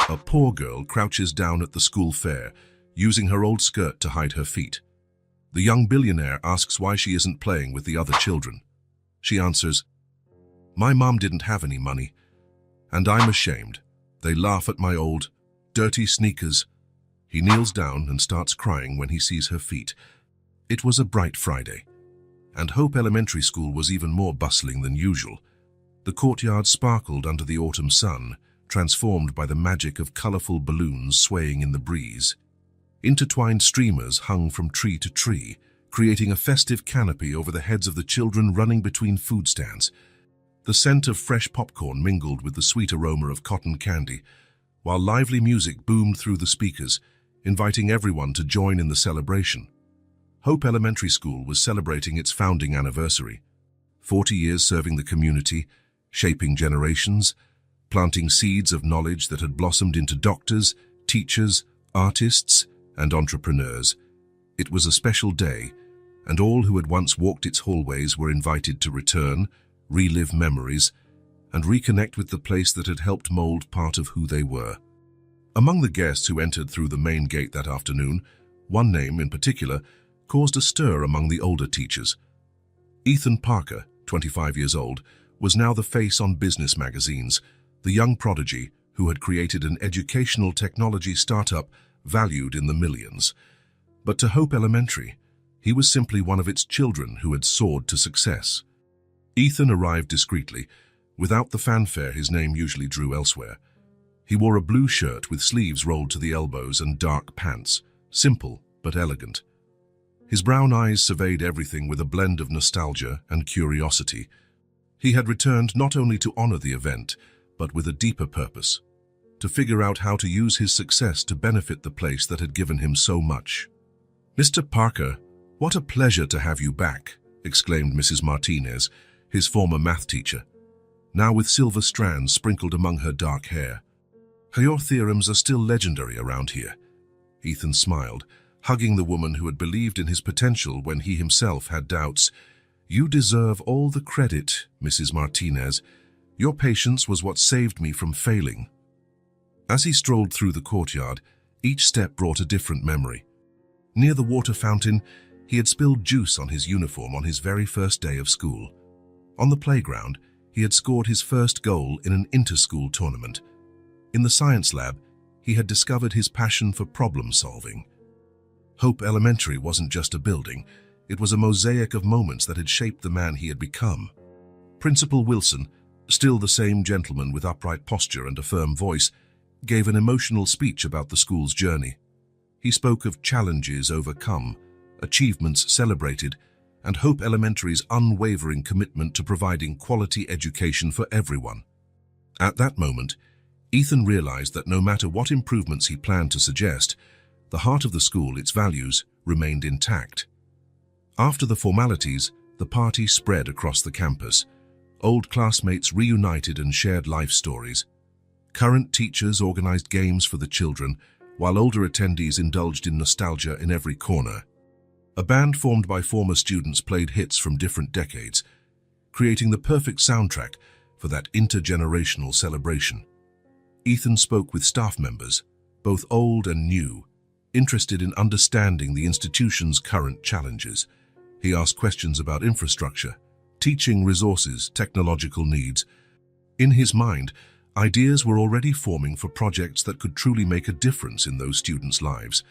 A poor girl crouches down at the school fair, using her old skirt to hide her feet. The young billionaire asks why she isn't playing with the other children. She answers, "My mom didn't have any money, and I'm ashamed. They laugh at my old, dirty sneakers." He kneels down and starts crying when he sees her feet. It was a bright Friday, and Hope Elementary School was even more bustling than usual. The courtyard sparkled under the autumn sun, transformed by the magic of colorful balloons swaying in the breeze. Intertwined streamers hung from tree to tree, creating a festive canopy over the heads of the children running between food stands. The scent of fresh popcorn mingled with the sweet aroma of cotton candy, while lively music boomed through the speakers, inviting everyone to join in the celebration. Hope Elementary School was celebrating its founding anniversary. 40 years serving the community, shaping generations, planting seeds of knowledge that had blossomed into doctors, teachers, artists, and entrepreneurs. It was a special day, and all who had once walked its hallways were invited to return, relive memories, and reconnect with the place that had helped mold part of who they were. Among the guests who entered through the main gate that afternoon, one name in particular caused a stir among the older teachers. Ethan Parker, 25 years old, was now the face on business magazines, the young prodigy who had created an educational technology startup valued in the millions. But to Hope Elementary, he was simply one of its children who had soared to success. Ethan arrived discreetly, without the fanfare his name usually drew elsewhere. He wore a blue shirt with sleeves rolled to the elbows and dark pants, simple but elegant. His brown eyes surveyed everything with a blend of nostalgia and curiosity. He had returned not only to honor the event, but with a deeper purpose, to figure out how to use his success to benefit the place that had given him so much. "Mr. Parker, what a pleasure to have you back," exclaimed Mrs. Martinez, his former math teacher, now with silver strands sprinkled among her dark hair. "Your theorems are still legendary around here." Ethan smiled, hugging the woman who had believed in his potential when he himself had doubts. "You deserve all the credit, Mrs. Martinez. Your patience was what saved me from failing." As he strolled through the courtyard, each step brought a different memory. Near the water fountain, he had spilled juice on his uniform on his very first day of school. On the playground, he had scored his first goal in an inter-school tournament. In the science lab, he had discovered his passion for problem-solving. Hope Elementary wasn't just a building, it was a mosaic of moments that had shaped the man he had become. Principal Wilson, still the same gentleman with upright posture and a firm voice, gave an emotional speech about the school's journey. He spoke of challenges overcome, achievements celebrated, and Hope Elementary's unwavering commitment to providing quality education for everyone. At that moment, Ethan realized that no matter what improvements he planned to suggest, the heart of the school, its values, remained intact. After the formalities, the party spread across the campus. Old classmates reunited and shared life stories. Current teachers organized games for the children, while older attendees indulged in nostalgia in every corner. A band formed by former students played hits from different decades, creating the perfect soundtrack for that intergenerational celebration. Ethan spoke with staff members, both old and new, interested in understanding the institution's current challenges. He asked questions about infrastructure, teaching resources, technological needs. In his mind, ideas were already forming for projects that could truly make a difference in those students' lives.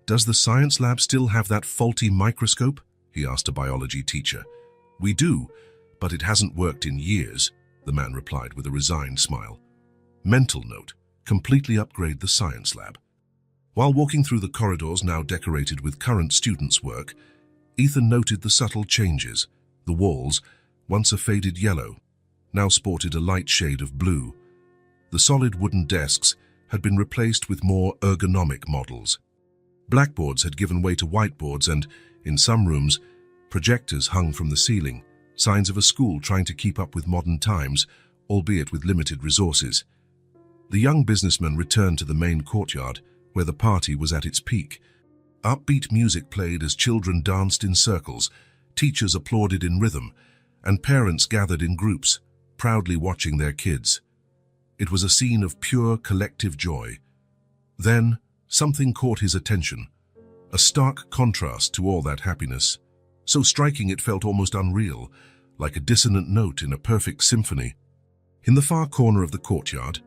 "Does the science lab still have that faulty microscope?" he asked a biology teacher. "We do, but it hasn't worked in years," the man replied with a resigned smile. Mental note: completely upgrade the science lab. While walking through the corridors now decorated with current students' work, Ethan noted the subtle changes. The walls, once a faded yellow, now sported a light shade of blue. The solid wooden desks had been replaced with more ergonomic models. Blackboards had given way to whiteboards and, in some rooms, projectors hung from the ceiling, signs of a school trying to keep up with modern times, albeit with limited resources. The young businessman returned to the main courtyard, where the party was at its peak. Upbeat music played as children danced in circles, teachers applauded in rhythm, and parents gathered in groups, proudly watching their kids. It was a scene of pure collective joy. Then, something caught his attention, a stark contrast to all that happiness, so striking it felt almost unreal, like a dissonant note in a perfect symphony. In the far corner of the courtyard,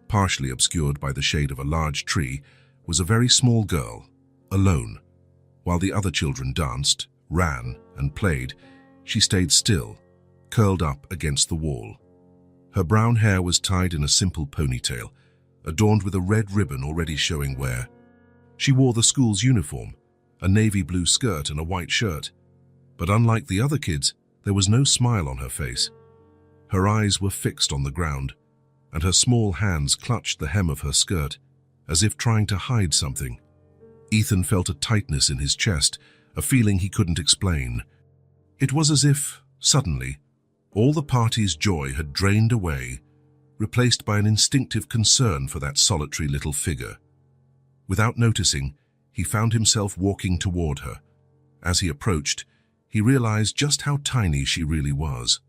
partially obscured by the shade of a large tree, was a very small girl, alone. While the other children danced, ran, and played, she stayed still, curled up against the wall. Her brown hair was tied in a simple ponytail, adorned with a red ribbon already showing wear. She wore the school's uniform, a navy blue skirt and a white shirt. But unlike the other kids, there was no smile on her face. Her eyes were fixed on the ground, and her small hands clutched the hem of her skirt, as if trying to hide something. Ethan felt a tightness in his chest, a feeling he couldn't explain. It was as if, suddenly, all the party's joy had drained away, replaced by an instinctive concern for that solitary little figure. Without noticing, he found himself walking toward her. As he approached, he realized just how tiny she really was.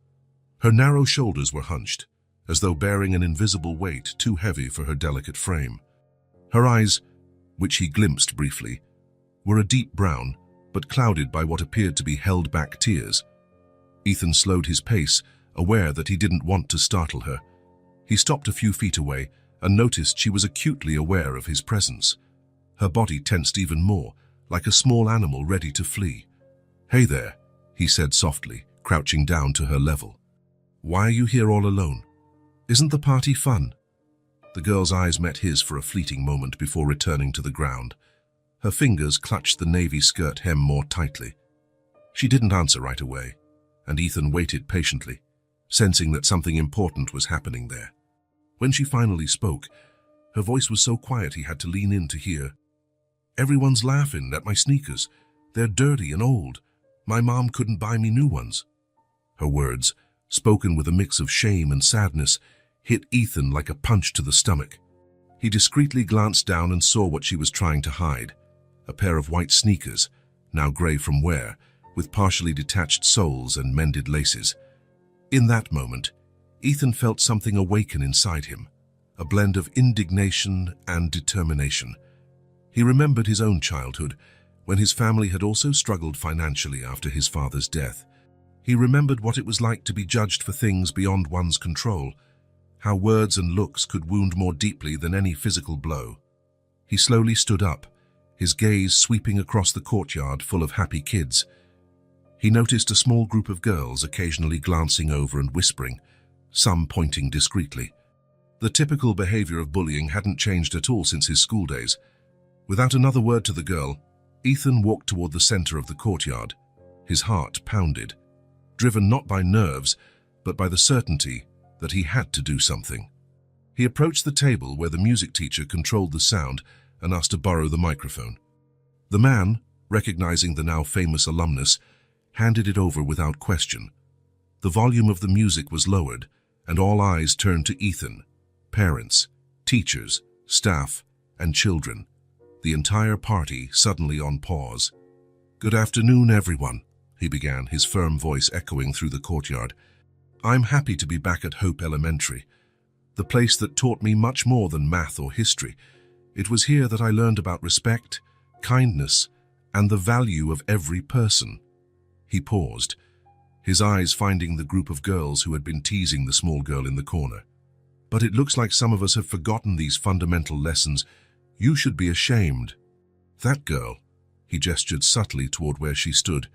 Her narrow shoulders were hunched, as though bearing an invisible weight too heavy for her delicate frame. Her eyes, which he glimpsed briefly, were a deep brown, but clouded by what appeared to be held-back tears. Ethan slowed his pace, aware that he didn't want to startle her. He stopped a few feet away and noticed she was acutely aware of his presence. Her body tensed even more, like a small animal ready to flee. "Hey there," he said softly, crouching down to her level. "Why are you here all alone? Isn't the party fun?" The girl's eyes met his for a fleeting moment before returning to the ground. Her fingers clutched the navy skirt hem more tightly. She didn't answer right away, and Ethan waited patiently, sensing that something important was happening there. When she finally spoke, her voice was so quiet he had to lean in to hear. "Everyone's laughing at my sneakers. They're dirty and old. My mom couldn't buy me new ones." Her words, spoken with a mix of shame and sadness, hit Ethan like a punch to the stomach. He discreetly glanced down and saw what she was trying to hide, a pair of white sneakers, now gray from wear, with partially detached soles and mended laces. In that moment, Ethan felt something awaken inside him, a blend of indignation and determination. He remembered his own childhood, when his family had also struggled financially after his father's death. He remembered what it was like to be judged for things beyond one's control, how words and looks could wound more deeply than any physical blow. He slowly stood up, his gaze sweeping across the courtyard full of happy kids. He noticed a small group of girls occasionally glancing over and whispering, some pointing discreetly. The typical behavior of bullying hadn't changed at all since his school days. Without another word to the girl, Ethan walked toward the center of the courtyard. His heart pounded, driven not by nerves, but by the certainty that he had to do something. He approached the table where the music teacher controlled the sound and asked to borrow the microphone. The man, recognizing the now famous alumnus, handed it over without question. The volume of the music was lowered, and all eyes turned to Ethan. Parents, teachers, staff, and children. The entire party suddenly on pause. "Good afternoon, everyone," he began, his firm voice echoing through the courtyard. "I'm happy to be back at Hope Elementary, the place that taught me much more than math or history. It was here that I learned about respect, kindness, and the value of every person." He paused, his eyes finding the group of girls who had been teasing the small girl in the corner. "But it looks like some of us have forgotten these fundamental lessons. You should be ashamed. That girl," he gestured subtly toward where she stood,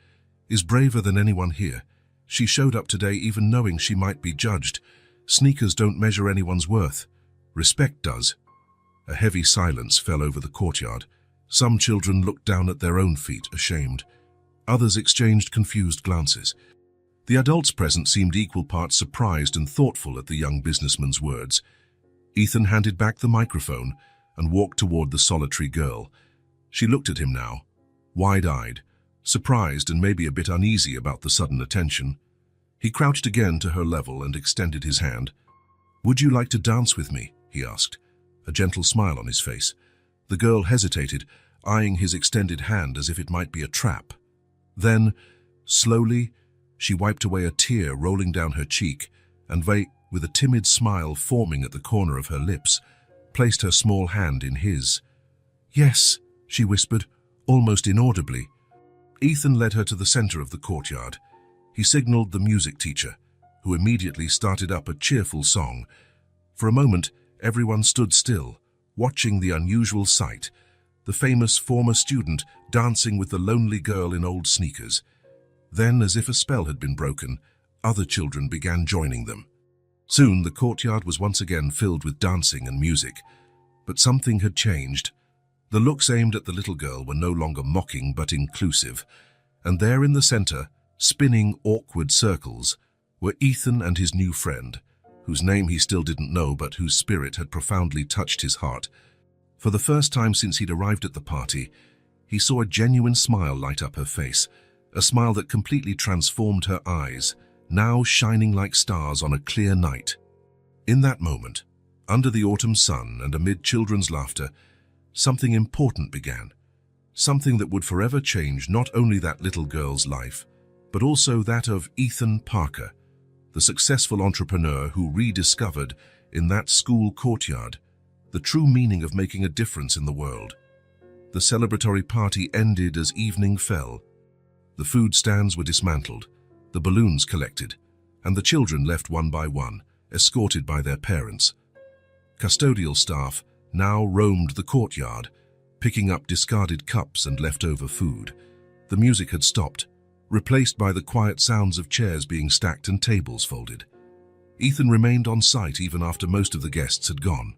"is braver than anyone here. She showed up today even knowing she might be judged. Sneakers don't measure anyone's worth. Respect does." A heavy silence fell over the courtyard. Some children looked down at their own feet, ashamed. Others exchanged confused glances. The adults present seemed equal parts surprised and thoughtful at the young businessman's words. Ethan handed back the microphone and walked toward the solitary girl. She looked at him now, wide-eyed, surprised and maybe a bit uneasy about the sudden attention. He crouched again to her level and extended his hand. "Would you like to dance with me?" he asked, a gentle smile on his face. The girl hesitated, eyeing his extended hand as if it might be a trap. Then, slowly, she wiped away a tear rolling down her cheek and with a timid smile forming at the corner of her lips, placed her small hand in his. "Yes," she whispered, almost inaudibly. Ethan led her to the center of the courtyard. He signaled the music teacher, who immediately started up a cheerful song. For a moment, everyone stood still, watching the unusual sight, the famous former student dancing with the lonely girl in old sneakers. Then, as if a spell had been broken, other children began joining them. Soon, the courtyard was once again filled with dancing and music. But something had changed. The looks aimed at the little girl were no longer mocking but inclusive. And there in the center, spinning awkward circles, were Ethan and his new friend, whose name he still didn't know but whose spirit had profoundly touched his heart. For the first time since he'd arrived at the party, he saw a genuine smile light up her face, a smile that completely transformed her eyes, now shining like stars on a clear night. In that moment, under the autumn sun and amid children's laughter, something important began. Something that would forever change not only that little girl's life, but also that of Ethan Parker, the successful entrepreneur who rediscovered, in that school courtyard, the true meaning of making a difference in the world. The celebratory party ended as evening fell. The food stands were dismantled, the balloons collected, and the children left one by one, escorted by their parents. Custodial staff now roamed the courtyard, picking up discarded cups and leftover food. The music had stopped, replaced by the quiet sounds of chairs being stacked and tables folded. Ethan remained on site even after most of the guests had gone.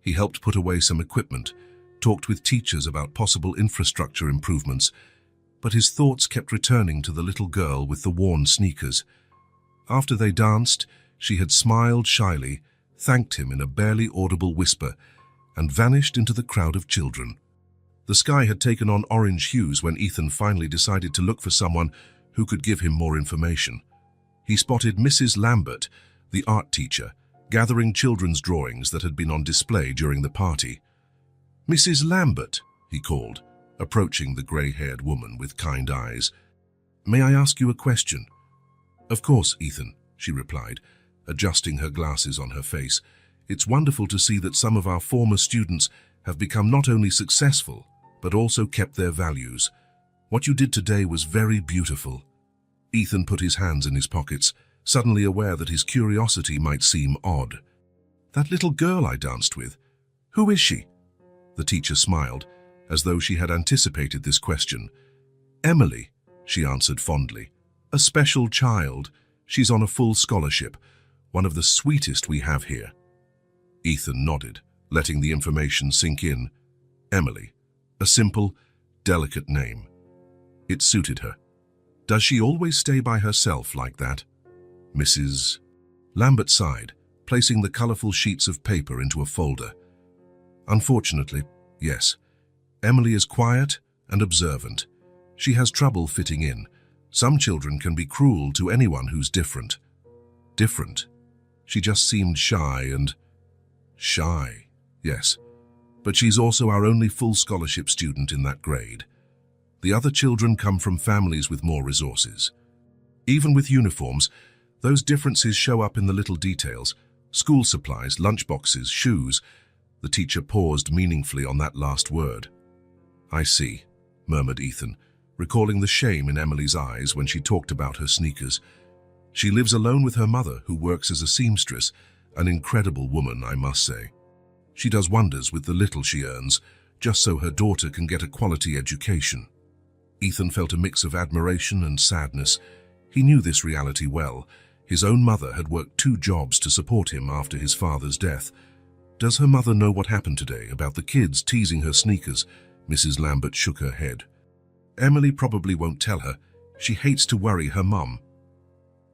He helped put away some equipment, talked with teachers about possible infrastructure improvements, but his thoughts kept returning to the little girl with the worn sneakers. After they danced, she had smiled shyly, thanked him in a barely audible whisper, and vanished into the crowd of children. The sky had taken on orange hues when Ethan finally decided to look for someone who could give him more information. He spotted Mrs. Lambert, the art teacher, gathering children's drawings that had been on display during the party. "Mrs. Lambert," he called, approaching the grey-haired woman with kind eyes. "May I ask you a question?" "Of course, Ethan," she replied, adjusting her glasses on her face. "It's wonderful to see that some of our former students have become not only successful, but also kept their values. What you did today was very beautiful." Ethan put his hands in his pockets, suddenly aware that his curiosity might seem odd. "That little girl I danced with, who is she?" The teacher smiled, as though she had anticipated this question. "Emily," she answered fondly. "A special child. She's on a full scholarship, one of the sweetest we have here." Ethan nodded, letting the information sink in. Emily. A simple, delicate name. It suited her. "Does she always stay by herself like that?" Mrs. Lambert sighed, placing the colorful sheets of paper into a folder. "Unfortunately, yes. Emily is quiet and observant. She has trouble fitting in. Some children can be cruel to anyone who's different." Different? She just seemed shy and... Shy, yes. But she's also our only full scholarship student in that grade. The other children come from families with more resources. Even with uniforms, those differences show up in the little details. School supplies, lunchboxes, shoes. The teacher paused meaningfully on that last word. "I see," murmured Ethan, recalling the shame in Emily's eyes when she talked about her sneakers. "She lives alone with her mother, who works as a seamstress, an incredible woman, I must say. She does wonders with the little she earns, just so her daughter can get a quality education." Ethan felt a mix of admiration and sadness. He knew this reality well. His own mother had worked 2 jobs to support him after his father's death. "Does her mother know what happened today about the kids teasing her sneakers?" Mrs. Lambert shook her head. "Emily probably won't tell her. She hates to worry her mum."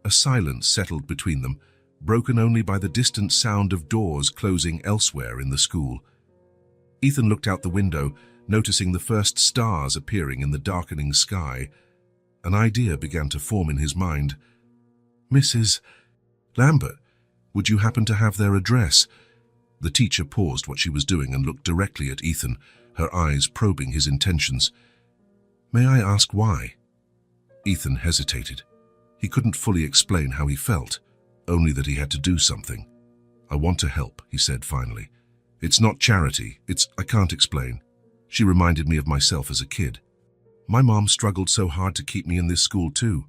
A silence settled between them, broken only by the distant sound of doors closing elsewhere in the school. Ethan looked out the window, noticing the first stars appearing in the darkening sky. An idea began to form in his mind. "Mrs. Lambert, would you happen to have their address?" The teacher paused what she was doing and looked directly at Ethan, her eyes probing his intentions. "May I ask why?" Ethan hesitated. He couldn't fully explain how he felt. only that he had to do something. "I want to help," he said finally. "It's not charity, I can't explain." She reminded me of myself as a kid. My mom struggled so hard to keep me in this school too.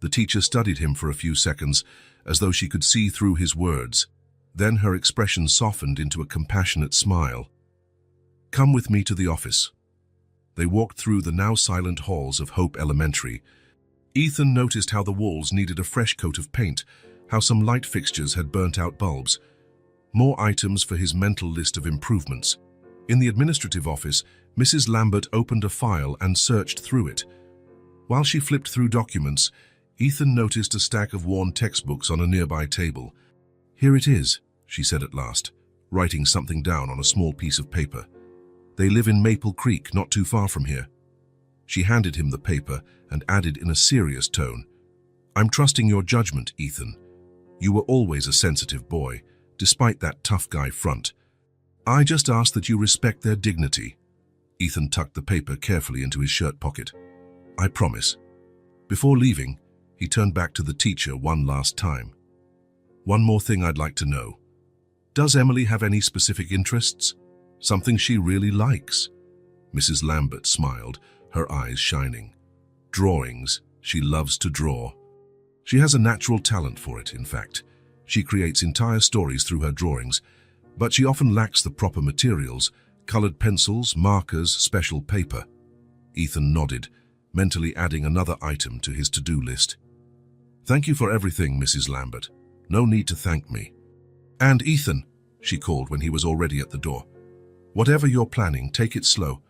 The teacher studied him for a few seconds, as though she could see through his words. Then her expression softened into a compassionate smile. "Come with me to the office." They walked through the now silent halls of Hope Elementary. Ethan noticed how the walls needed a fresh coat of paint, how some light fixtures had burnt out bulbs. More items for his mental list of improvements. In the administrative office, Mrs. Lambert opened a file and searched through it. While she flipped through documents, Ethan noticed a stack of worn textbooks on a nearby table. "Here it is," she said at last, writing something down on a small piece of paper. "They live in Maple Creek, not too far from here." She handed him the paper and added in a serious tone, "I'm trusting your judgment, Ethan. You were always a sensitive boy, despite that tough guy front. I just ask that you respect their dignity." Ethan tucked the paper carefully into his shirt pocket. "I promise." Before leaving, he turned back to the teacher one last time. "One more thing I'd like to know. Does Emily have any specific interests? Something she really likes?" Mrs. Lambert smiled, her eyes shining. "Drawings. She loves to draw. She has a natural talent for it, in fact. She creates entire stories through her drawings, but she often lacks the proper materials, colored pencils, markers, special paper." Ethan nodded, mentally adding another item to his to-do list. "Thank you for everything, Mrs. Lambert. No need to thank me." "And Ethan," she called when he was already at the door, "whatever you're planning, take it slow.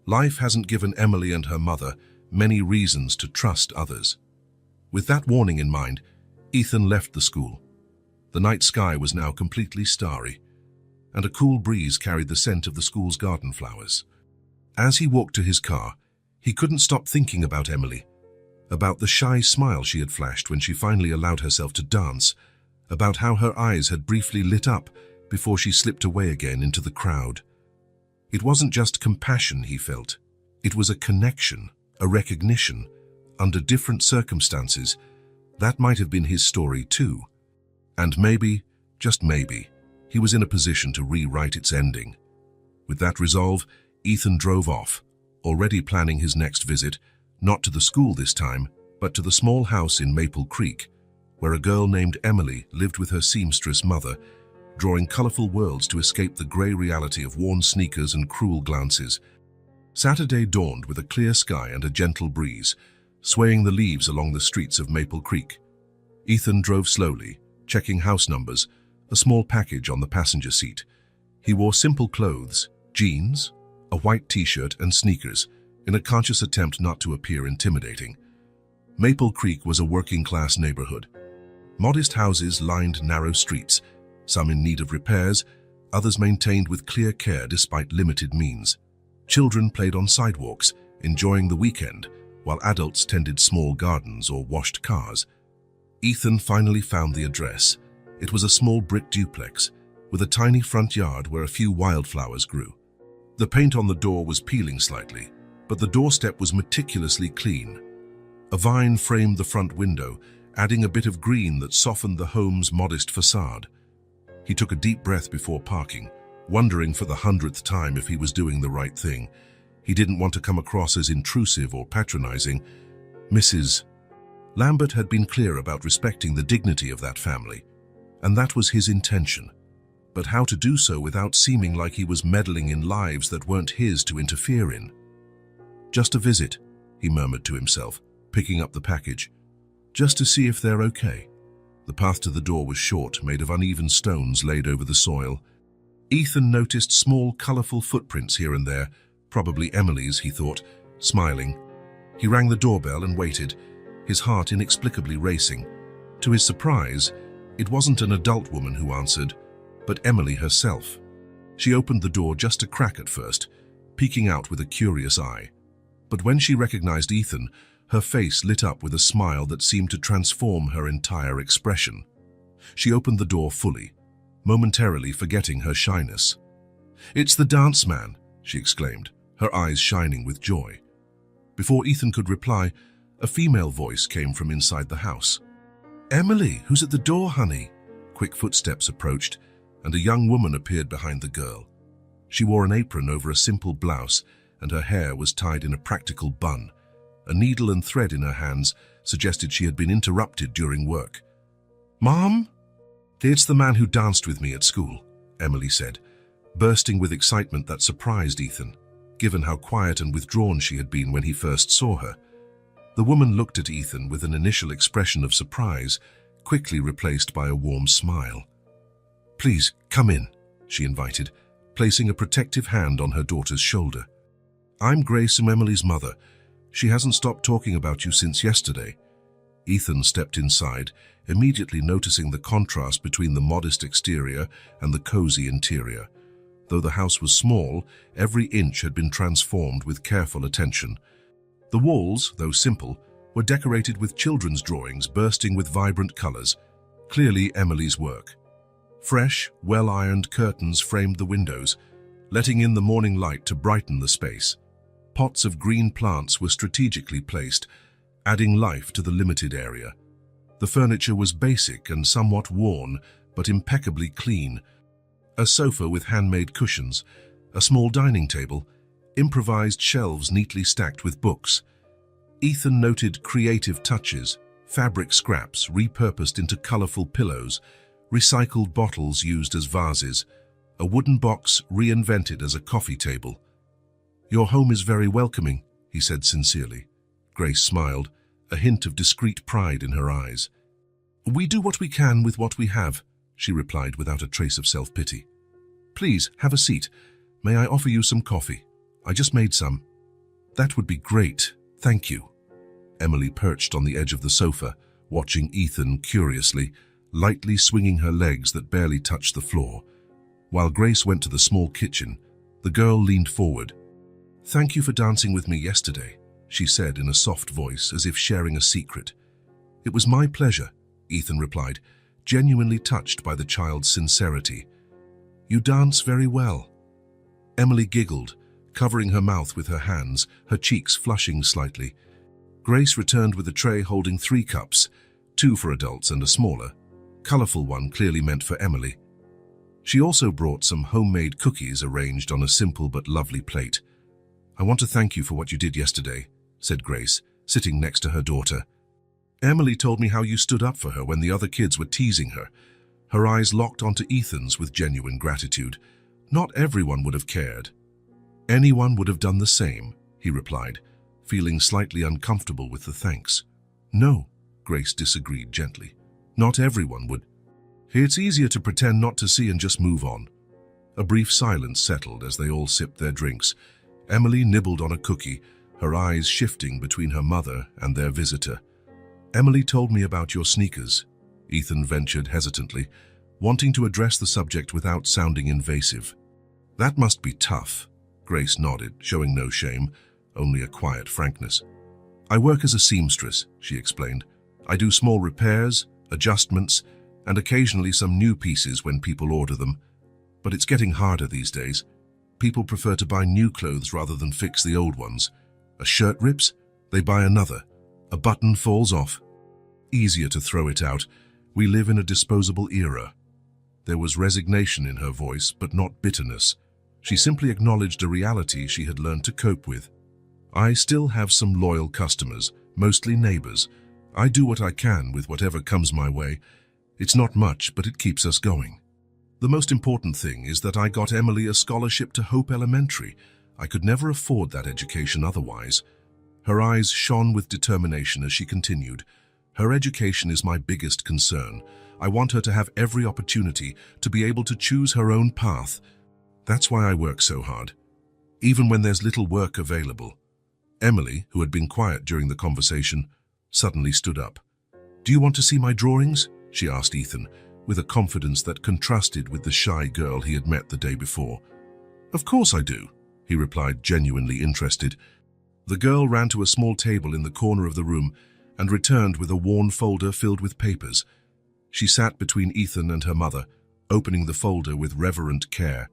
Life hasn't given Emily and her mother many reasons to trust others." With that warning in mind, Ethan left the school. The night sky was now completely starry, and a cool breeze carried the scent of the school's garden flowers. As he walked to his car, he couldn't stop thinking about Emily, about the shy smile she had flashed when she finally allowed herself to dance, about how her eyes had briefly lit up before she slipped away again into the crowd. It wasn't just compassion he felt. It was a connection, a recognition. Under different circumstances, that might have been his story too. And maybe, just maybe, he was in a position to rewrite its ending. With that resolve, Ethan drove off, already planning his next visit, not to the school this time, but to the small house in Maple Creek, where a girl named Emily lived with her seamstress mother, drawing colorful worlds to escape the gray reality of worn sneakers and cruel glances. Saturday dawned with a clear sky and a gentle breeze, swaying the leaves along the streets of Maple Creek. Ethan drove slowly, checking house numbers, a small package on the passenger seat. He wore simple clothes, jeans, a white t-shirt and sneakers, in a conscious attempt not to appear intimidating. Maple Creek was a working-class neighborhood. Modest houses lined narrow streets, some in need of repairs, others maintained with clear care despite limited means. Children played on sidewalks, enjoying the weekend, while adults tended small gardens or washed cars. Ethan finally found the address. It was a small brick duplex, with a tiny front yard where a few wildflowers grew. The paint on the door was peeling slightly, but the doorstep was meticulously clean. A vine framed the front window, adding a bit of green that softened the home's modest facade. He took a deep breath before parking, wondering for the 100th time if he was doing the right thing. He didn't want to come across as intrusive or patronizing. Mrs. Lambert had been clear about respecting the dignity of that family, and that was his intention. But how to do so without seeming like he was meddling in lives that weren't his to interfere in? "Just a visit," he murmured to himself, picking up the package. "Just to see if they're okay." The path to the door was short, made of uneven stones laid over the soil. Ethan noticed small, colorful footprints here and there, probably Emily's, he thought, smiling. He rang the doorbell and waited, his heart inexplicably racing. To his surprise, it wasn't an adult woman who answered, but Emily herself. She opened the door just a crack at first, peeking out with a curious eye. But when she recognized Ethan, her face lit up with a smile that seemed to transform her entire expression. She opened the door fully, momentarily forgetting her shyness. "It's the dance man," she exclaimed, her eyes shining with joy. Before Ethan could reply, a female voice came from inside the house. Emily, who's at the door, honey? Quick footsteps approached, and a young woman appeared behind the girl. She wore an apron over a simple blouse, and her hair was tied in a practical bun. A needle and thread in her hands suggested she had been interrupted during work. Mom? It's the man who danced with me at school, Emily said, bursting with excitement that surprised Ethan, given how quiet and withdrawn she had been when he first saw her. The woman looked at Ethan with an initial expression of surprise, quickly replaced by a warm smile. Please, come in, she invited, placing a protective hand on her daughter's shoulder. I'm Grace, and Emily's mother. She hasn't stopped talking about you since yesterday. Ethan stepped inside, immediately noticing the contrast between the modest exterior and the cozy interior. Though the house was small, every inch had been transformed with careful attention. The walls, though simple, were decorated with children's drawings bursting with vibrant colors, clearly Emily's work. Fresh, well-ironed curtains framed the windows, letting in the morning light to brighten the space. Pots of green plants were strategically placed, adding life to the limited area. The furniture was basic and somewhat worn, but impeccably clean. A sofa with handmade cushions, a small dining table, improvised shelves neatly stacked with books. Ethan noted creative touches, fabric scraps repurposed into colorful pillows, recycled bottles used as vases, a wooden box reinvented as a coffee table. Your home is very welcoming, he said sincerely. Grace smiled, a hint of discreet pride in her eyes. We do what we can with what we have, she replied without a trace of self-pity. Please, have a seat. May I offer you some coffee? I just made some. That would be great, thank you. Emily perched on the edge of the sofa, watching Ethan curiously, lightly swinging her legs that barely touched the floor. While Grace went to the small kitchen, the girl leaned forward. Thank you for dancing with me yesterday, she said in a soft voice, as if sharing a secret. It was my pleasure, Ethan replied, genuinely touched by the child's sincerity. You dance very well. Emily giggled, covering her mouth with her hands, her cheeks flushing slightly. Grace returned with a tray holding 3 cups, 2 for adults and a smaller, colorful one clearly meant for Emily. She also brought some homemade cookies arranged on a simple but lovely plate. I want to thank you for what you did yesterday, said Grace, sitting next to her daughter. Emily told me how you stood up for her when the other kids were teasing her. Her eyes locked onto Ethan's with genuine gratitude. Not everyone would have cared. Anyone would have done the same, he replied, feeling slightly uncomfortable with the thanks. No, Grace disagreed gently. Not everyone would. It's easier to pretend not to see and just move on. A brief silence settled as they all sipped their drinks. Emily nibbled on a cookie, her eyes shifting between her mother and their visitor. Emily told me about your sneakers, Ethan ventured hesitantly, wanting to address the subject without sounding invasive. That must be tough, Grace nodded, showing no shame, only a quiet frankness. I work as a seamstress, she explained. I do small repairs, adjustments, and occasionally some new pieces when people order them. But it's getting harder these days. People prefer to buy new clothes rather than fix the old ones. A shirt rips, they buy another. A button falls off. Easier to throw it out. We live in a disposable era. There was resignation in her voice, but not bitterness. She simply acknowledged a reality she had learned to cope with. I still have some loyal customers, mostly neighbors. I do what I can with whatever comes my way. It's not much, but it keeps us going. The most important thing is that I got Emily a scholarship to Hope Elementary. I could never afford that education otherwise. Her eyes shone with determination as she continued. Her education is my biggest concern. I want her to have every opportunity to be able to choose her own path. That's why I work so hard, even when there's little work available. Emily, who had been quiet during the conversation, suddenly stood up. Do you want to see my drawings? She asked Ethan, with a confidence that contrasted with the shy girl he had met the day before. Of course I do, he replied, genuinely interested. The girl ran to a small table in the corner of the room and returned with a worn folder filled with papers. She sat between Ethan and her mother, opening the folder with reverent care.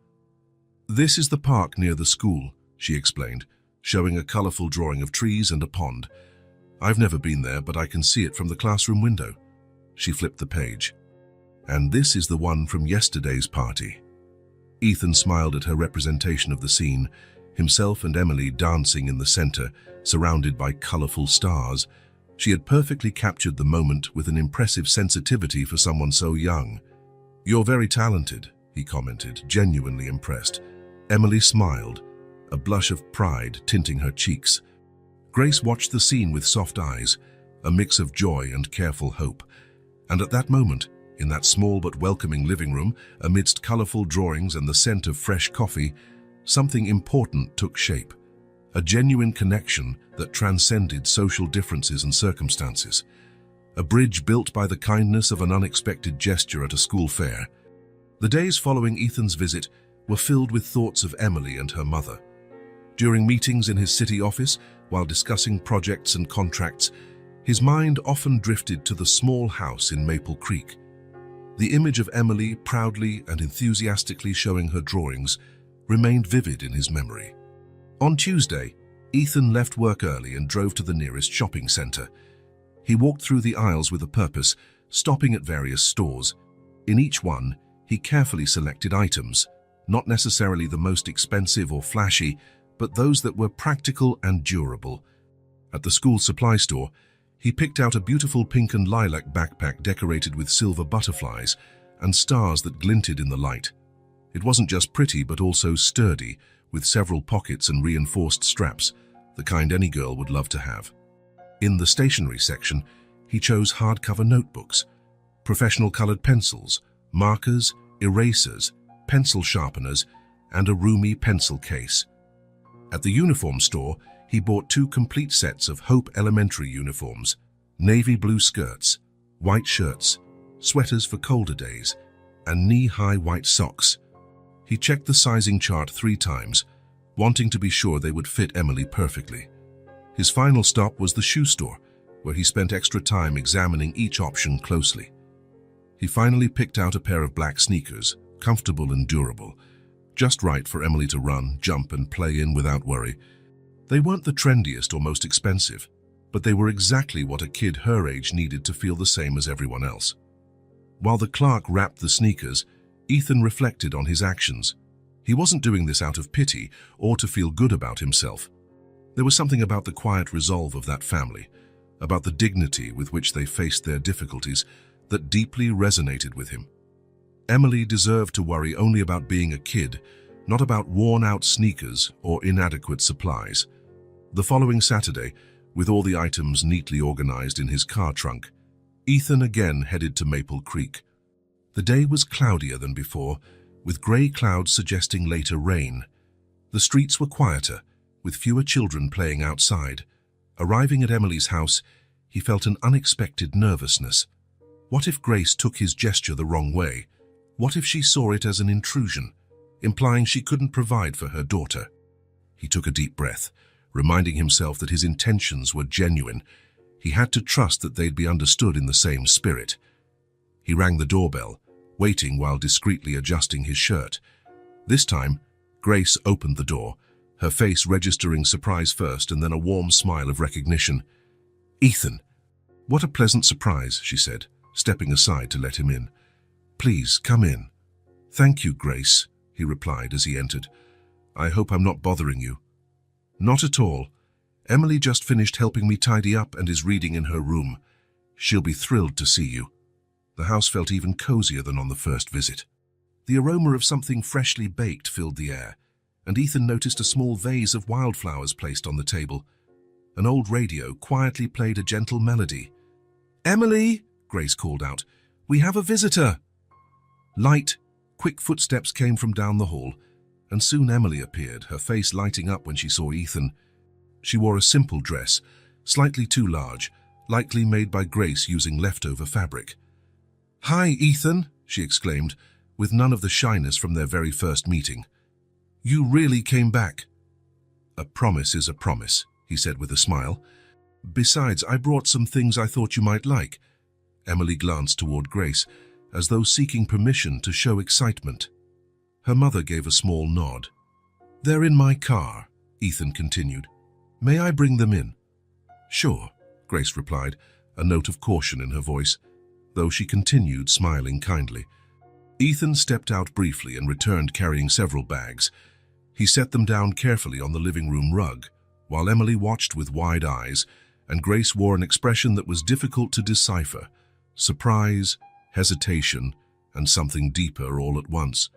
This is the park near the school, she explained, showing a colorful drawing of trees and a pond. I've never been there, but I can see it from the classroom window. She flipped the page. And this is the one from yesterday's party. Ethan smiled at her representation of the scene, himself and Emily dancing in the center, surrounded by colorful stars. She had perfectly captured the moment with an impressive sensitivity for someone so young. "You're very talented," he commented, genuinely impressed. Emily smiled, a blush of pride tinting her cheeks. Grace watched the scene with soft eyes, a mix of joy and careful hope. And at that moment, in that small but welcoming living room, amidst colorful drawings and the scent of fresh coffee, something important took shape. A genuine connection that transcended social differences and circumstances. A bridge built by the kindness of an unexpected gesture at a school fair. The days following Ethan's visit were filled with thoughts of Emily and her mother. During meetings in his city office, while discussing projects and contracts, his mind often drifted to the small house in Maple Creek. The image of Emily proudly and enthusiastically showing her drawings remained vivid in his memory. On Tuesday, Ethan left work early and drove to the nearest shopping center. He walked through the aisles with a purpose, stopping at various stores. In each one, he carefully selected items, not necessarily the most expensive or flashy, but those that were practical and durable. At the school supply store, he picked out a beautiful pink and lilac backpack decorated with silver butterflies and stars that glinted in the light. It wasn't just pretty but also sturdy, with several pockets and reinforced straps, the kind any girl would love to have. In the stationery section, he chose hardcover notebooks, professional colored pencils, markers, erasers, pencil sharpeners, and a roomy pencil case. At the uniform store, he bought 2 complete sets of Hope Elementary uniforms, navy blue skirts, white shirts, sweaters for colder days, and knee-high white socks. He checked the sizing chart 3 times, wanting to be sure they would fit Emily perfectly. His final stop was the shoe store, where he spent extra time examining each option closely. He finally picked out a pair of black sneakers, comfortable and durable, just right for Emily to run, jump, and play in without worry. They weren't the trendiest or most expensive, but they were exactly what a kid her age needed to feel the same as everyone else. While the clerk wrapped the sneakers, Ethan reflected on his actions. He wasn't doing this out of pity or to feel good about himself. There was something about the quiet resolve of that family, about the dignity with which they faced their difficulties, that deeply resonated with him. Emily deserved to worry only about being a kid, not about worn-out sneakers or inadequate supplies. The following Saturday, with all the items neatly organized in his car trunk, Ethan again headed to Maple Creek. The day was cloudier than before, with gray clouds suggesting later rain. The streets were quieter, with fewer children playing outside. Arriving at Emily's house, he felt an unexpected nervousness. What if Grace took his gesture the wrong way? What if she saw it as an intrusion, implying she couldn't provide for her daughter? He took a deep breath, reminding himself that his intentions were genuine. He had to trust that they'd be understood in the same spirit. He rang the doorbell, waiting while discreetly adjusting his shirt. This time, Grace opened the door, her face registering surprise first and then a warm smile of recognition. "Ethan, what a pleasant surprise," she said, stepping aside to let him in. "Please, come in." "Thank you, Grace," he replied as he entered. "I hope I'm not bothering you." "Not at all. Emily just finished helping me tidy up and is reading in her room. She'll be thrilled to see you." The house felt even cozier than on the first visit. The aroma of something freshly baked filled the air, and Ethan noticed a small vase of wildflowers placed on the table. An old radio quietly played a gentle melody. "Emily!" Grace called out. "We have a visitor!" Light, quick footsteps came from down the hall, and soon Emily appeared, her face lighting up when she saw Ethan. She wore a simple dress, slightly too large, likely made by Grace using leftover fabric. "Hi, Ethan," she exclaimed, with none of the shyness from their very first meeting. "You really came back." "A promise is a promise," he said with a smile. "Besides, I brought some things I thought you might like." Emily glanced toward Grace, as though seeking permission to show excitement. Her mother gave a small nod. "They're in my car," Ethan continued. "May I bring them in?" "Sure," Grace replied, a note of caution in her voice. though she continued smiling kindly. Ethan stepped out briefly and returned carrying several bags. He set them down carefully on the living room rug, while Emily watched with wide eyes, and Grace wore an expression that was difficult to decipher: surprise, hesitation, and something deeper all at once.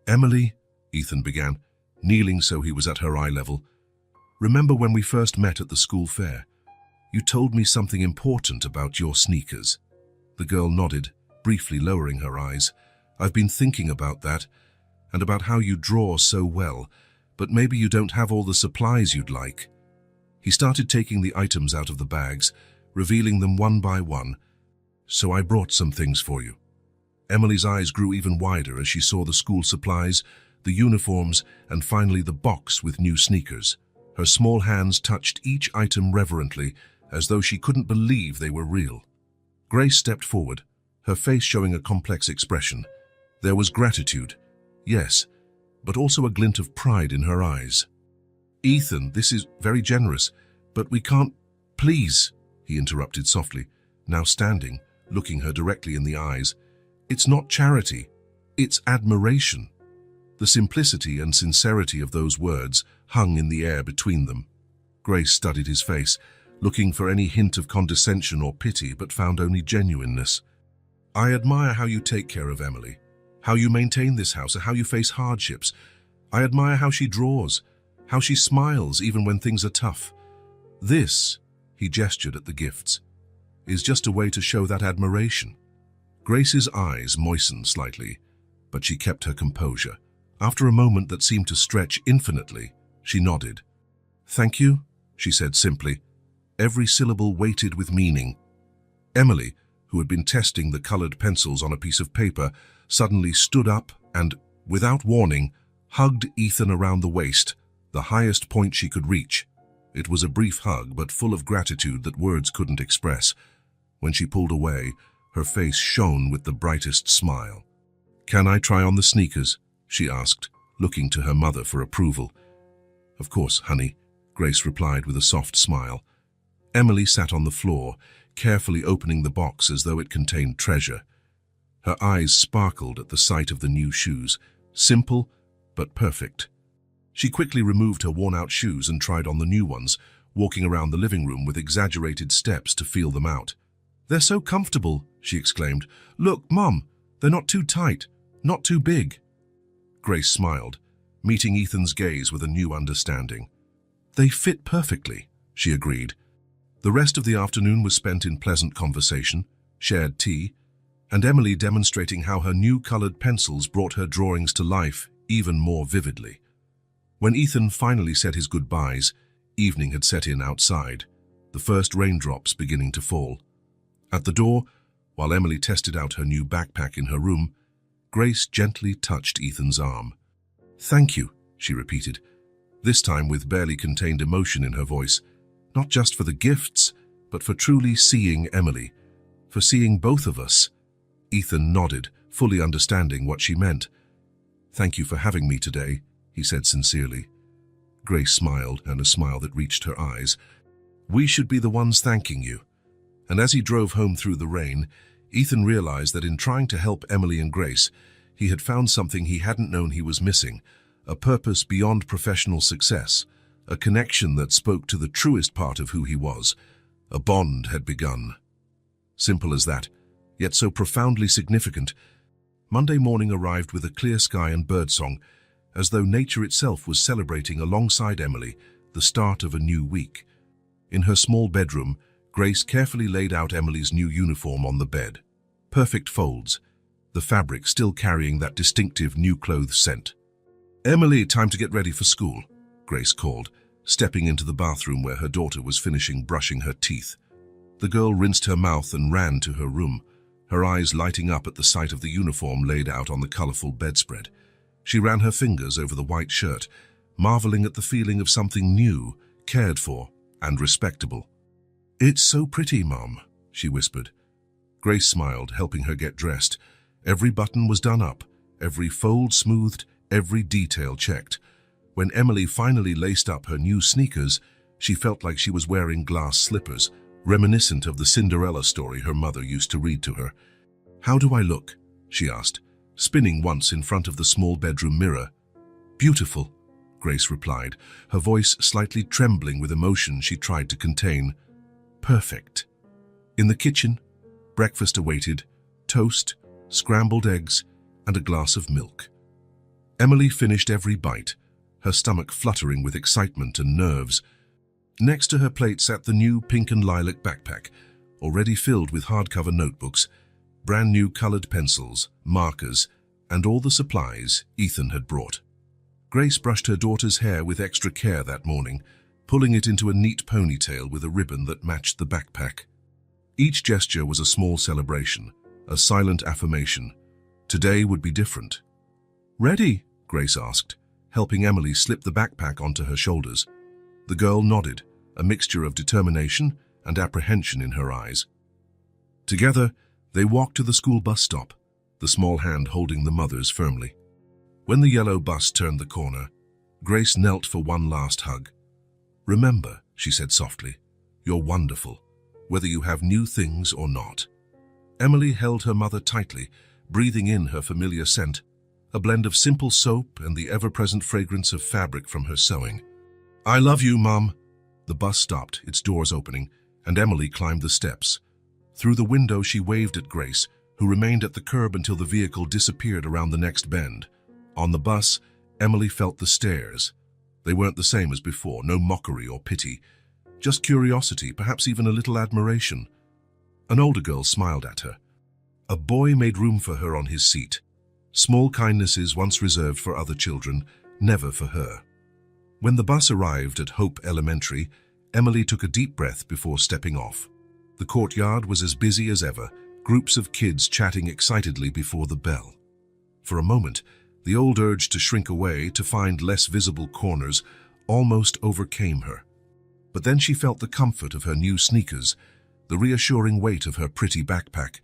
"Emily," Ethan began, kneeling so he was at her eye level, "remember when we first met at the school fair? You told me something important about your sneakers." The girl nodded, briefly lowering her eyes. "I've been thinking about that, and about how you draw so well, but maybe you don't have all the supplies you'd like." He started taking the items out of the bags, revealing them one by one. "So I brought some things for you." Emily's eyes grew even wider as she saw the school supplies, the uniforms, and finally the box with new sneakers. Her small hands touched each item reverently, as though she couldn't believe they were real. Grace stepped forward, her face showing a complex expression. There was gratitude, yes, but also a glint of pride in her eyes. "Ethan, this is very generous, but we can't—" "Please," he interrupted softly, now standing, looking her directly in the eyes. "It's not charity, it's admiration." The simplicity and sincerity of those words hung in the air between them. Grace studied his face, looking for any hint of condescension or pity, but found only genuineness. "I admire how you take care of Emily, how you maintain this house, and how you face hardships. I admire how she draws, how she smiles even when things are tough. This," he gestured at the gifts, "is just a way to show that admiration." Grace's eyes moistened slightly, but she kept her composure. After a moment that seemed to stretch infinitely, she nodded. "Thank you," she said simply, every syllable weighted with meaning. Emily, who had been testing the colored pencils on a piece of paper, suddenly stood up and, without warning, hugged Ethan around the waist, the highest point she could reach. It was a brief hug, but full of gratitude that words couldn't express. When she pulled away, her face shone with the brightest smile. "Can I try on the sneakers?" she asked, looking to her mother for approval. "Of course, honey," Grace replied with a soft smile. Emily sat on the floor, carefully opening the box as though it contained treasure. Her eyes sparkled at the sight of the new shoes, simple but perfect. She quickly removed her worn-out shoes and tried on the new ones, walking around the living room with exaggerated steps to feel them out. "They're so comfortable," she exclaimed. "Look, Mom, they're not too tight, not too big." Grace smiled, meeting Ethan's gaze with a new understanding. "They fit perfectly," she agreed. The rest of the afternoon was spent in pleasant conversation, shared tea, and Emily demonstrating how her new colored pencils brought her drawings to life even more vividly. When Ethan finally said his goodbyes, evening had set in outside, the first raindrops beginning to fall. At the door, while Emily tested out her new backpack in her room, Grace gently touched Ethan's arm. "Thank you," she repeated, this time with barely contained emotion in her voice. "Not just for the gifts, but for truly seeing Emily, for seeing both of us." Ethan nodded, fully understanding what she meant. "Thank you for having me today," he said sincerely. Grace smiled, and a smile that reached her eyes. "We should be the ones thanking you." And as he drove home through the rain, Ethan realized that in trying to help Emily and Grace, he had found something he hadn't known he was missing, a purpose beyond professional success, a connection that spoke to the truest part of who he was. A bond had begun. Simple as that, yet so profoundly significant. Monday morning arrived with a clear sky and birdsong, as though nature itself was celebrating alongside Emily the start of a new week. In her small bedroom, Grace carefully laid out Emily's new uniform on the bed. Perfect folds, the fabric still carrying that distinctive new clothes scent. "Emily, time to get ready for school," Grace called, stepping into the bathroom where her daughter was finishing brushing her teeth. The girl rinsed her mouth and ran to her room, her eyes lighting up at the sight of the uniform laid out on the colorful bedspread. She ran her fingers over the white shirt, marveling at the feeling of something new, cared for, and respectable. "It's so pretty, Mom," she whispered. Grace smiled, helping her get dressed. Every button was done up, every fold smoothed, every detail checked. When Emily finally laced up her new sneakers, she felt like she was wearing glass slippers, reminiscent of the Cinderella story her mother used to read to her. "How do I look?" she asked, spinning once in front of the small bedroom mirror. "Beautiful," Grace replied, her voice slightly trembling with emotion she tried to contain. "Perfect." In the kitchen, breakfast awaited: toast, scrambled eggs, and a glass of milk. Emily finished every bite, her stomach fluttering with excitement and nerves. Next to her plate sat the new pink and lilac backpack, already filled with hardcover notebooks, brand new colored pencils, markers, and all the supplies Ethan had brought. Grace brushed her daughter's hair with extra care that morning, pulling it into a neat ponytail with a ribbon that matched the backpack. Each gesture was a small celebration, a silent affirmation. Today would be different. "Ready?" Grace asked, helping Emily slip the backpack onto her shoulders. The girl nodded, a mixture of determination and apprehension in her eyes. Together, they walked to the school bus stop, the small hand holding the mother's firmly. When the yellow bus turned the corner, Grace knelt for one last hug. "Remember," she said softly, "you're wonderful, whether you have new things or not." Emily held her mother tightly, breathing in her familiar scent, a blend of simple soap and the ever-present fragrance of fabric from her sewing. "I love you, Mum." The bus stopped, its doors opening, and Emily climbed the steps. Through the window she waved at Grace, who remained at the curb until the vehicle disappeared around the next bend. On the bus, Emily felt the stares. They weren't the same as before, no mockery or pity, just curiosity, perhaps even a little admiration. An older girl smiled at her. A boy made room for her on his seat. Small kindnesses once reserved for other children, never for her. When the bus arrived at Hope Elementary, Emily took a deep breath before stepping off. The courtyard was as busy as ever, groups of kids chatting excitedly before the bell. For a moment, the old urge to shrink away, to find less visible corners, almost overcame her. But then she felt the comfort of her new sneakers, the reassuring weight of her pretty backpack,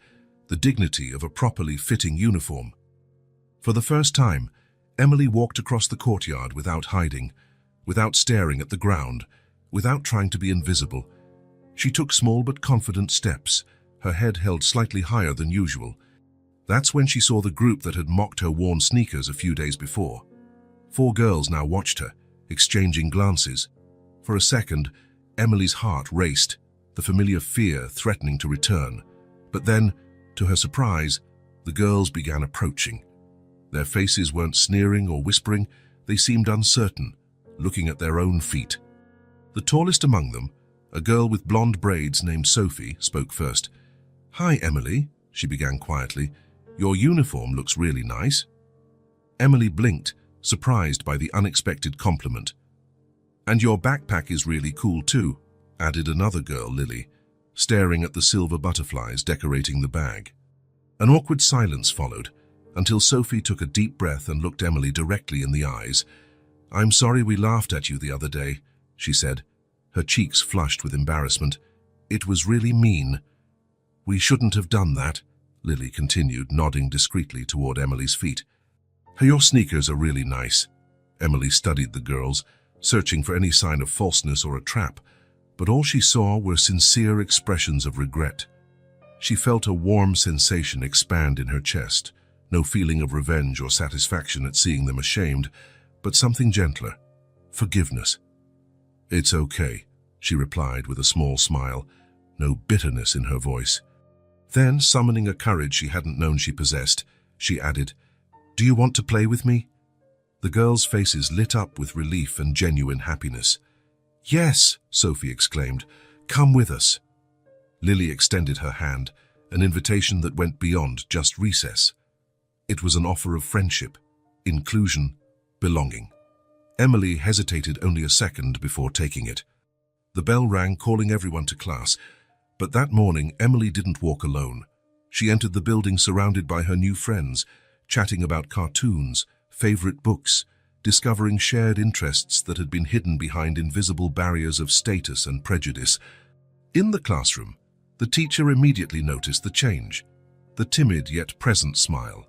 the dignity of a properly fitting uniform. For the first time, Emily walked across the courtyard without hiding, without staring at the ground, without trying to be invisible. She took small but confident steps, her head held slightly higher than usual. That's when she saw the group that had mocked her worn sneakers a few days before. 4 girls now watched her, exchanging glances. For a second, Emily's heart raced, the familiar fear threatening to return. But then, to her surprise, the girls began approaching. Their faces weren't sneering or whispering, they seemed uncertain, looking at their own feet. The tallest among them, a girl with blonde braids named Sophie, spoke first. "Hi, Emily," she began quietly. "Your uniform looks really nice." Emily blinked, surprised by the unexpected compliment. "And your backpack is really cool too," added another girl, Lily, staring at the silver butterflies decorating the bag. An awkward silence followed, until Sophie took a deep breath and looked Emily directly in the eyes. "I'm sorry we laughed at you the other day," she said, her cheeks flushed with embarrassment. "It was really mean." "We shouldn't have done that," Lily continued, nodding discreetly toward Emily's feet. "Your sneakers are really nice." Emily studied the girls, searching for any sign of falseness or a trap, but all she saw were sincere expressions of regret. She felt a warm sensation expand in her chest, no feeling of revenge or satisfaction at seeing them ashamed, but something gentler, forgiveness. "It's okay," she replied with a small smile, no bitterness in her voice. Then, summoning a courage she hadn't known she possessed, she added, "Do you want to play with me?" The girls' faces lit up with relief and genuine happiness. "Yes," Sophie exclaimed, "come with us." Lily extended her hand, an invitation that went beyond just recess. It was an offer of friendship, inclusion, belonging. Emily hesitated only a second before taking it. The bell rang, calling everyone to class, but that morning Emily didn't walk alone. She entered the building surrounded by her new friends, chatting about cartoons, favorite books, discovering shared interests that had been hidden behind invisible barriers of status and prejudice. In the classroom, the teacher immediately noticed the change, the timid yet present smile,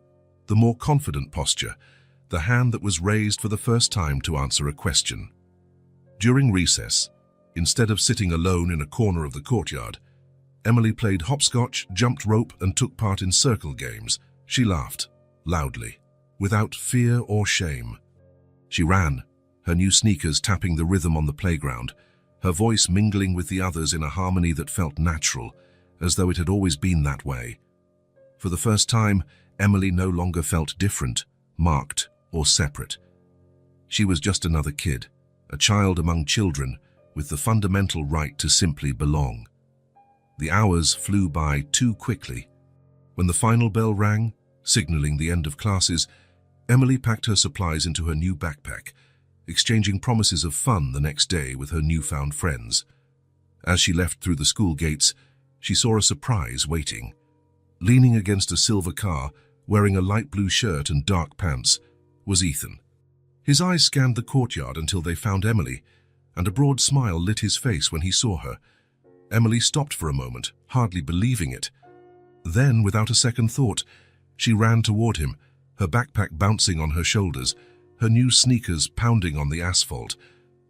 the more confident posture, the hand that was raised for the first time to answer a question. During recess, Instead of sitting alone in a corner of the courtyard, Emily played hopscotch, jumped rope, and took part in circle games. She laughed, loudly, without fear or shame. She ran, her new sneakers tapping the rhythm on the playground, her voice mingling with the others in a harmony that felt natural, as though it had always been that way. For the first time, Emily no longer felt different, marked, or separate. She was just another kid, a child among children, with the fundamental right to simply belong. The hours flew by too quickly. When the final bell rang, signaling the end of classes, Emily packed her supplies into her new backpack, exchanging promises of fun the next day with her newfound friends. As she left through the school gates, she saw a surprise waiting. Leaning against a silver car, wearing a light blue shirt and dark pants, was Ethan. His eyes scanned the courtyard until they found Emily, and a broad smile lit his face when he saw her. Emily stopped for a moment, hardly believing it. Then, without a second thought, she ran toward him, her backpack bouncing on her shoulders, her new sneakers pounding on the asphalt,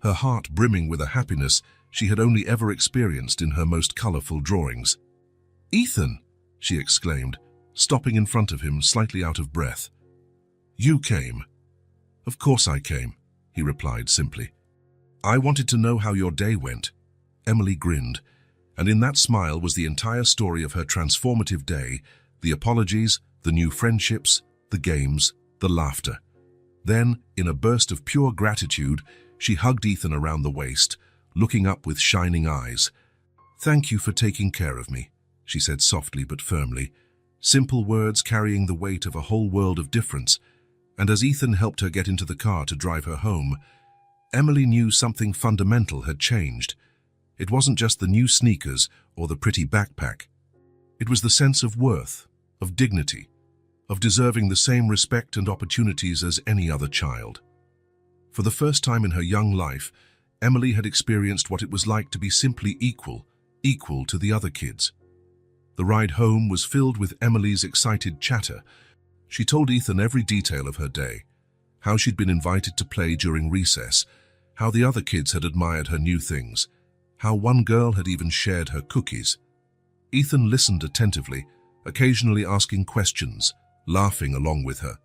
her heart brimming with a happiness she had only ever experienced in her most colorful drawings. "Ethan!" she exclaimed, stopping in front of him, slightly out of breath. "You came." "Of course I came," he replied simply. "I wanted to know how your day went." Emily grinned, and in that smile was the entire story of her transformative day, the apologies, the new friendships, the games, the laughter. Then, in a burst of pure gratitude, she hugged Ethan around the waist, looking up with shining eyes. "Thank you for taking care of me," she said softly but firmly, simple words carrying the weight of a whole world of difference. And as Ethan helped her get into the car to drive her home, Emily knew something fundamental had changed. It wasn't just the new sneakers or the pretty backpack. It was the sense of worth, of dignity, of deserving the same respect and opportunities as any other child. For the first time in her young life, Emily had experienced what it was like to be simply equal to the other kids. The ride home was filled with Emily's excited chatter. She told Ethan every detail of her day, how she'd been invited to play during recess, how the other kids had admired her new things, how one girl had even shared her cookies. Ethan listened attentively, occasionally asking questions, laughing along with her.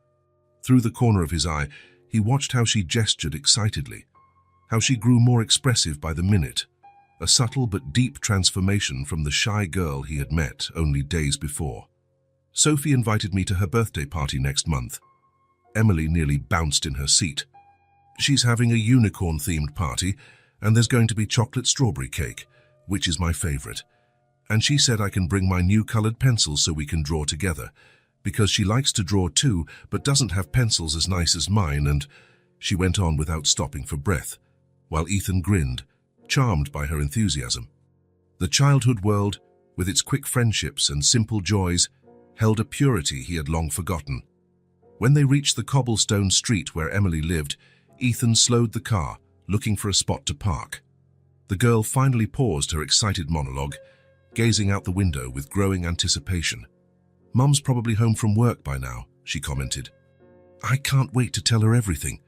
Through the corner of his eye, he watched how she gestured excitedly, how she grew more expressive by the minute, a subtle but deep transformation from the shy girl he had met only days before. "Sophie invited me to her birthday party next month." Emily nearly bounced in her seat. "She's having a unicorn-themed party, and there's going to be chocolate strawberry cake, which is my favorite. And she said I can bring my new colored pencils so we can draw together, because she likes to draw too, but doesn't have pencils as nice as mine," and she went on without stopping for breath, while Ethan grinned, charmed by her enthusiasm. The childhood world, with its quick friendships and simple joys, held a purity he had long forgotten. When they reached the cobblestone street where Emily lived, Ethan slowed the car, looking for a spot to park. The girl finally paused her excited monologue, gazing out the window with growing anticipation. "Mum's probably home from work by now," she commented. "I can't wait to tell her everything."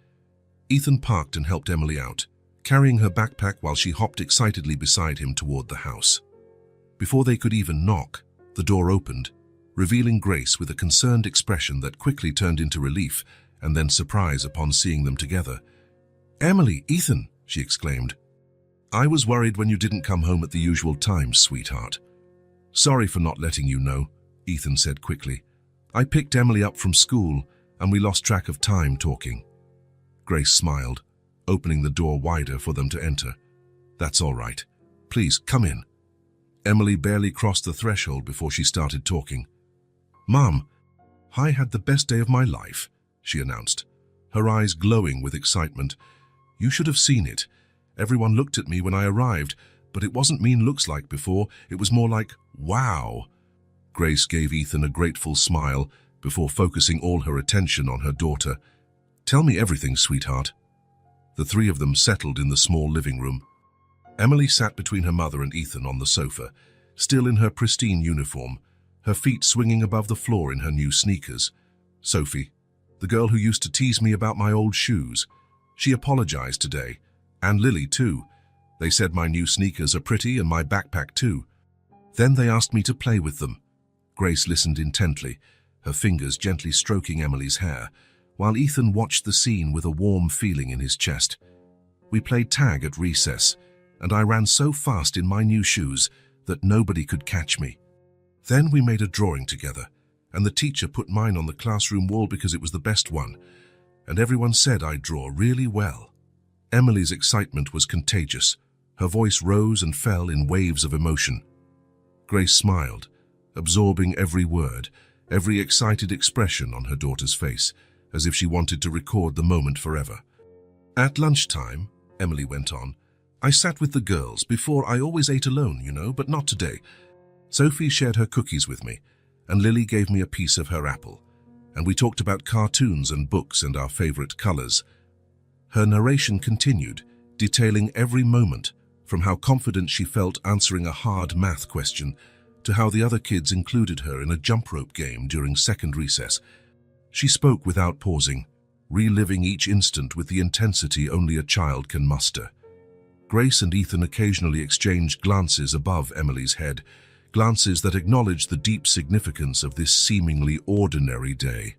Ethan parked and helped Emily out, carrying her backpack while she hopped excitedly beside him toward the house. Before they could even knock, the door opened, revealing Grace with a concerned expression that quickly turned into relief and then surprise upon seeing them together. "Emily, Ethan," she exclaimed. "I was worried when you didn't come home at the usual time, sweetheart." "Sorry for not letting you know," Ethan said quickly. "I picked Emily up from school and we lost track of time talking." Grace smiled, opening the door wider for them to enter. "That's all right. Please, come in." Emily barely crossed the threshold before she started talking. "Mom, I had the best day of my life," she announced, her eyes glowing with excitement. "You should have seen it. Everyone looked at me when I arrived, but it wasn't mean looks like before. It was more like, wow." Grace gave Ethan a grateful smile before focusing all her attention on her daughter. "Tell me everything, sweetheart." The three of them settled in the small living room. Emily sat between her mother and Ethan on the sofa, still in her pristine uniform, her feet swinging above the floor in her new sneakers. "Sophie, the girl who used to tease me about my old shoes. She apologized today, and Lily too. They said my new sneakers are pretty and my backpack too. Then they asked me to play with them. Grace listened intently, her fingers gently stroking Emily's hair, while Ethan watched the scene with a warm feeling in his chest. We played tag at recess, and I ran so fast in my new shoes that nobody could catch me. Then we made a drawing together, and the teacher put mine on the classroom wall because it was the best one, and everyone said I draw really well. Emily's excitement was contagious. Her voice rose and fell in waves of emotion. Grace smiled, absorbing every word, every excited expression on her daughter's face, as if she wanted to record the moment forever. At lunchtime, Emily went on, I sat with the girls. Before I always ate alone, but not today. Sophie shared her cookies with me, and Lily gave me a piece of her apple, and we talked about cartoons and books and our favorite colors. Her narration continued, detailing every moment, from how confident she felt answering a hard math question to how the other kids included her in a jump rope game during second recess. She spoke without pausing, reliving each instant with the intensity only a child can muster. Grace and Ethan occasionally exchanged glances above Emily's head, glances that acknowledged the deep significance of this seemingly ordinary day.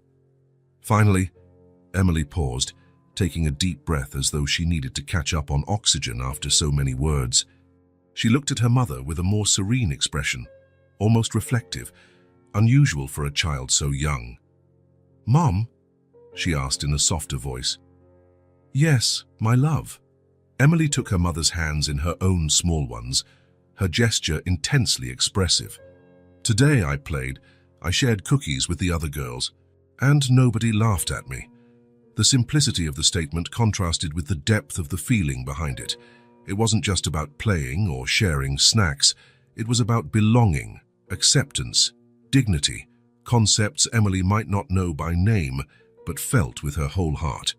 Finally, Emily paused, taking a deep breath as though she needed to catch up on oxygen after so many words. She looked at her mother with a more serene expression, almost reflective, unusual for a child so young. "Mom?" she asked in a softer voice. "Yes, my love." Emily took her mother's hands in her own small ones, her gesture intensely expressive. "Today I shared cookies with the other girls, and nobody laughed at me." The simplicity of the statement contrasted with the depth of the feeling behind it. It wasn't just about playing or sharing snacks, it was about belonging, acceptance, dignity, concepts Emily might not know by name, but felt with her whole heart.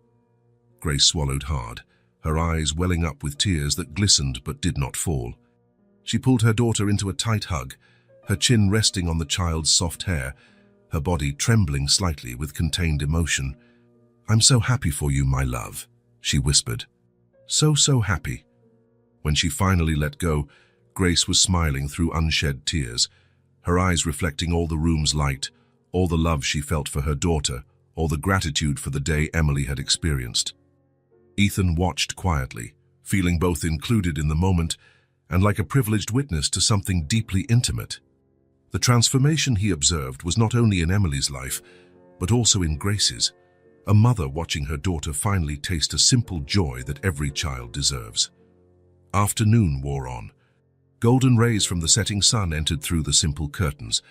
Grace swallowed hard, her eyes welling up with tears that glistened but did not fall. She pulled her daughter into a tight hug, her chin resting on the child's soft hair, her body trembling slightly with contained emotion. "I'm so happy for you, my love," she whispered. So happy. When she finally let go, Grace was smiling through unshed tears, her eyes reflecting all the room's light, all the love she felt for her daughter, all the gratitude for the day Emily had experienced. Ethan watched quietly, feeling both included in the moment and like a privileged witness to something deeply intimate. The transformation he observed was not only in Emily's life, but also in Grace's, a mother watching her daughter finally taste a simple joy that every child deserves. Afternoon wore on. Golden rays from the setting sun entered through the simple curtains,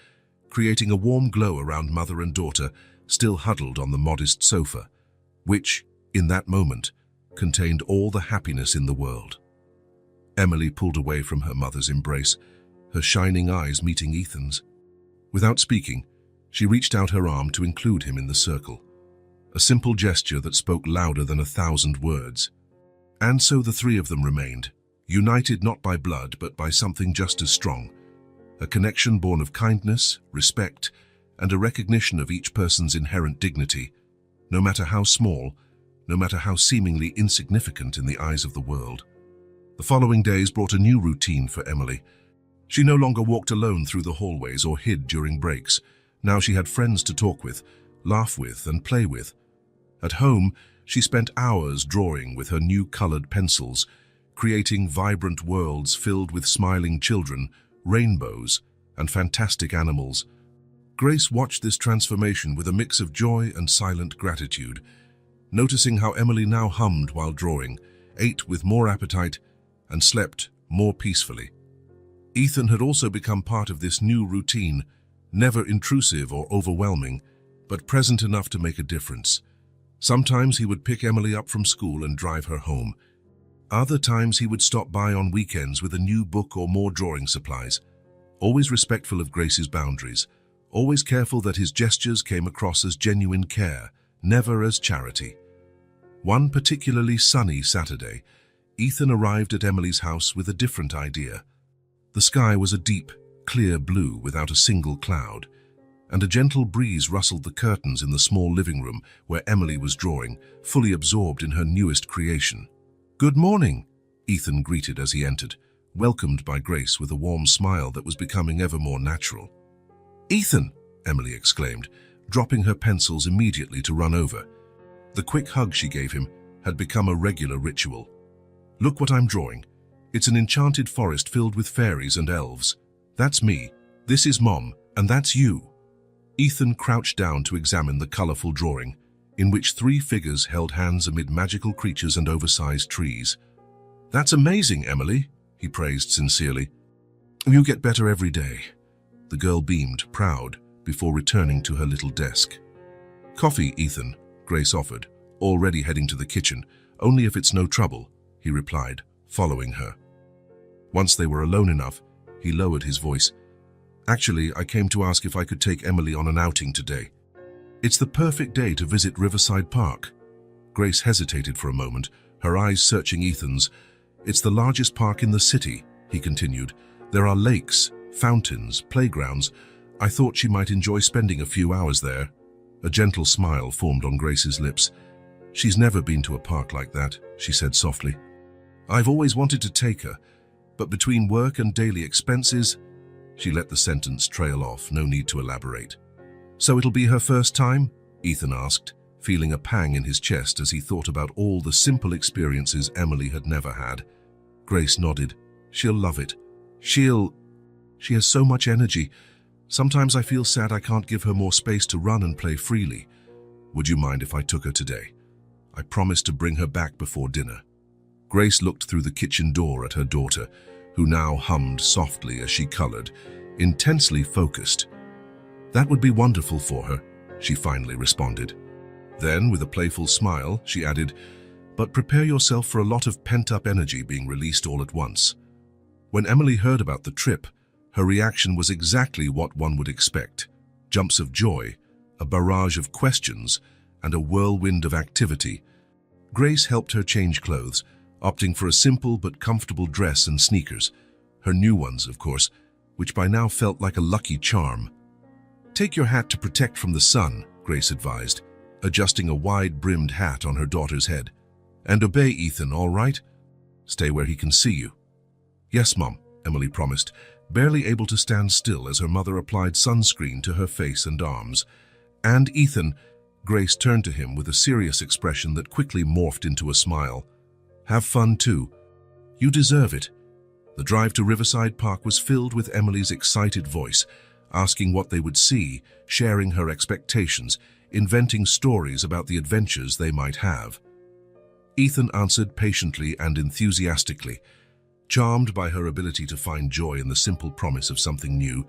creating a warm glow around mother and daughter still huddled on the modest sofa, which, in that moment, contained all the happiness in the world. Emily pulled away from her mother's embrace, her shining eyes meeting Ethan's. Without speaking, she reached out her arm to include him in the circle, a simple gesture that spoke louder than 1,000 words. And so the three of them remained, united not by blood but by something just as strong, a connection born of kindness, respect, and a recognition of each person's inherent dignity, no matter how small, no matter how seemingly insignificant in the eyes of the world. The following days brought a new routine for Emily. She no longer walked alone through the hallways or hid during breaks. Now she had friends to talk with, laugh with, and play with. At home, she spent hours drawing with her new colored pencils, creating vibrant worlds filled with smiling children, rainbows, and fantastic animals. Grace watched this transformation with a mix of joy and silent gratitude, noticing how Emily now hummed while drawing, ate with more appetite, and slept more peacefully. Ethan had also become part of this new routine, never intrusive or overwhelming, but present enough to make a difference. Sometimes he would pick Emily up from school and drive her home. Other times he would stop by on weekends with a new book or more drawing supplies, always respectful of Grace's boundaries, always careful that his gestures came across as genuine care, never as charity. One particularly sunny Saturday, Ethan arrived at Emily's house with a different idea. The sky was a deep, clear blue without a single cloud, and a gentle breeze rustled the curtains in the small living room where Emily was drawing, fully absorbed in her newest creation. "Good morning," Ethan greeted as he entered, welcomed by Grace with a warm smile that was becoming ever more natural. "Ethan!" Emily exclaimed, dropping her pencils immediately to run over. The quick hug she gave him had become a regular ritual. "Look what I'm drawing. It's an enchanted forest filled with fairies and elves. That's me, this is Mom, and that's you." Ethan crouched down to examine the colorful drawing, in which 3 figures held hands amid magical creatures and oversized trees. "That's amazing, Emily," he praised sincerely. "You get better every day." The girl beamed, proud, before returning to her little desk. "Coffee, Ethan," Grace offered, already heading to the kitchen. "Only if it's no trouble," he replied, following her. Once they were alone enough, he lowered his voice. "Actually, I came to ask if I could take Emily on an outing today. It's the perfect day to visit Riverside Park." Grace hesitated for a moment, her eyes searching Ethan's. "It's the largest park in the city," he continued. "There are lakes, fountains, playgrounds. I thought she might enjoy spending a few hours there." A gentle smile formed on Grace's lips. "She's never been to a park like that," she said softly. "I've always wanted to take her, but between work and daily expenses..." She let the sentence trail off, no need to elaborate. "So it'll be her first time?" Ethan asked, feeling a pang in his chest as he thought about all the simple experiences Emily had never had. Grace nodded. "She'll love it. She has so much energy. Sometimes I feel sad I can't give her more space to run and play freely. Would you mind if I took her today? I promised to bring her back before dinner." Grace looked through the kitchen door at her daughter, who now hummed softly as she colored, intensely focused. "That would be wonderful for her," she finally responded. Then, with a playful smile, she added, "But prepare yourself for a lot of pent-up energy being released all at once." When Emily heard about the trip, her reaction was exactly what one would expect. Jumps of joy, a barrage of questions, and a whirlwind of activity. Grace helped her change clothes, opting for a simple but comfortable dress and sneakers. Her new ones, of course, which by now felt like a lucky charm. "Take your hat to protect from the sun," Grace advised, adjusting a wide-brimmed hat on her daughter's head. "And obey Ethan, all right? Stay where he can see you." "Yes, Mom," Emily promised, barely able to stand still as her mother applied sunscreen to her face and arms. "And Ethan," Grace turned to him with a serious expression that quickly morphed into a smile. "Have fun too. You deserve it." The drive to Riverside Park was filled with Emily's excited voice, asking what they would see, sharing her expectations, inventing stories about the adventures they might have. Ethan answered patiently and enthusiastically, charmed by her ability to find joy in the simple promise of something new.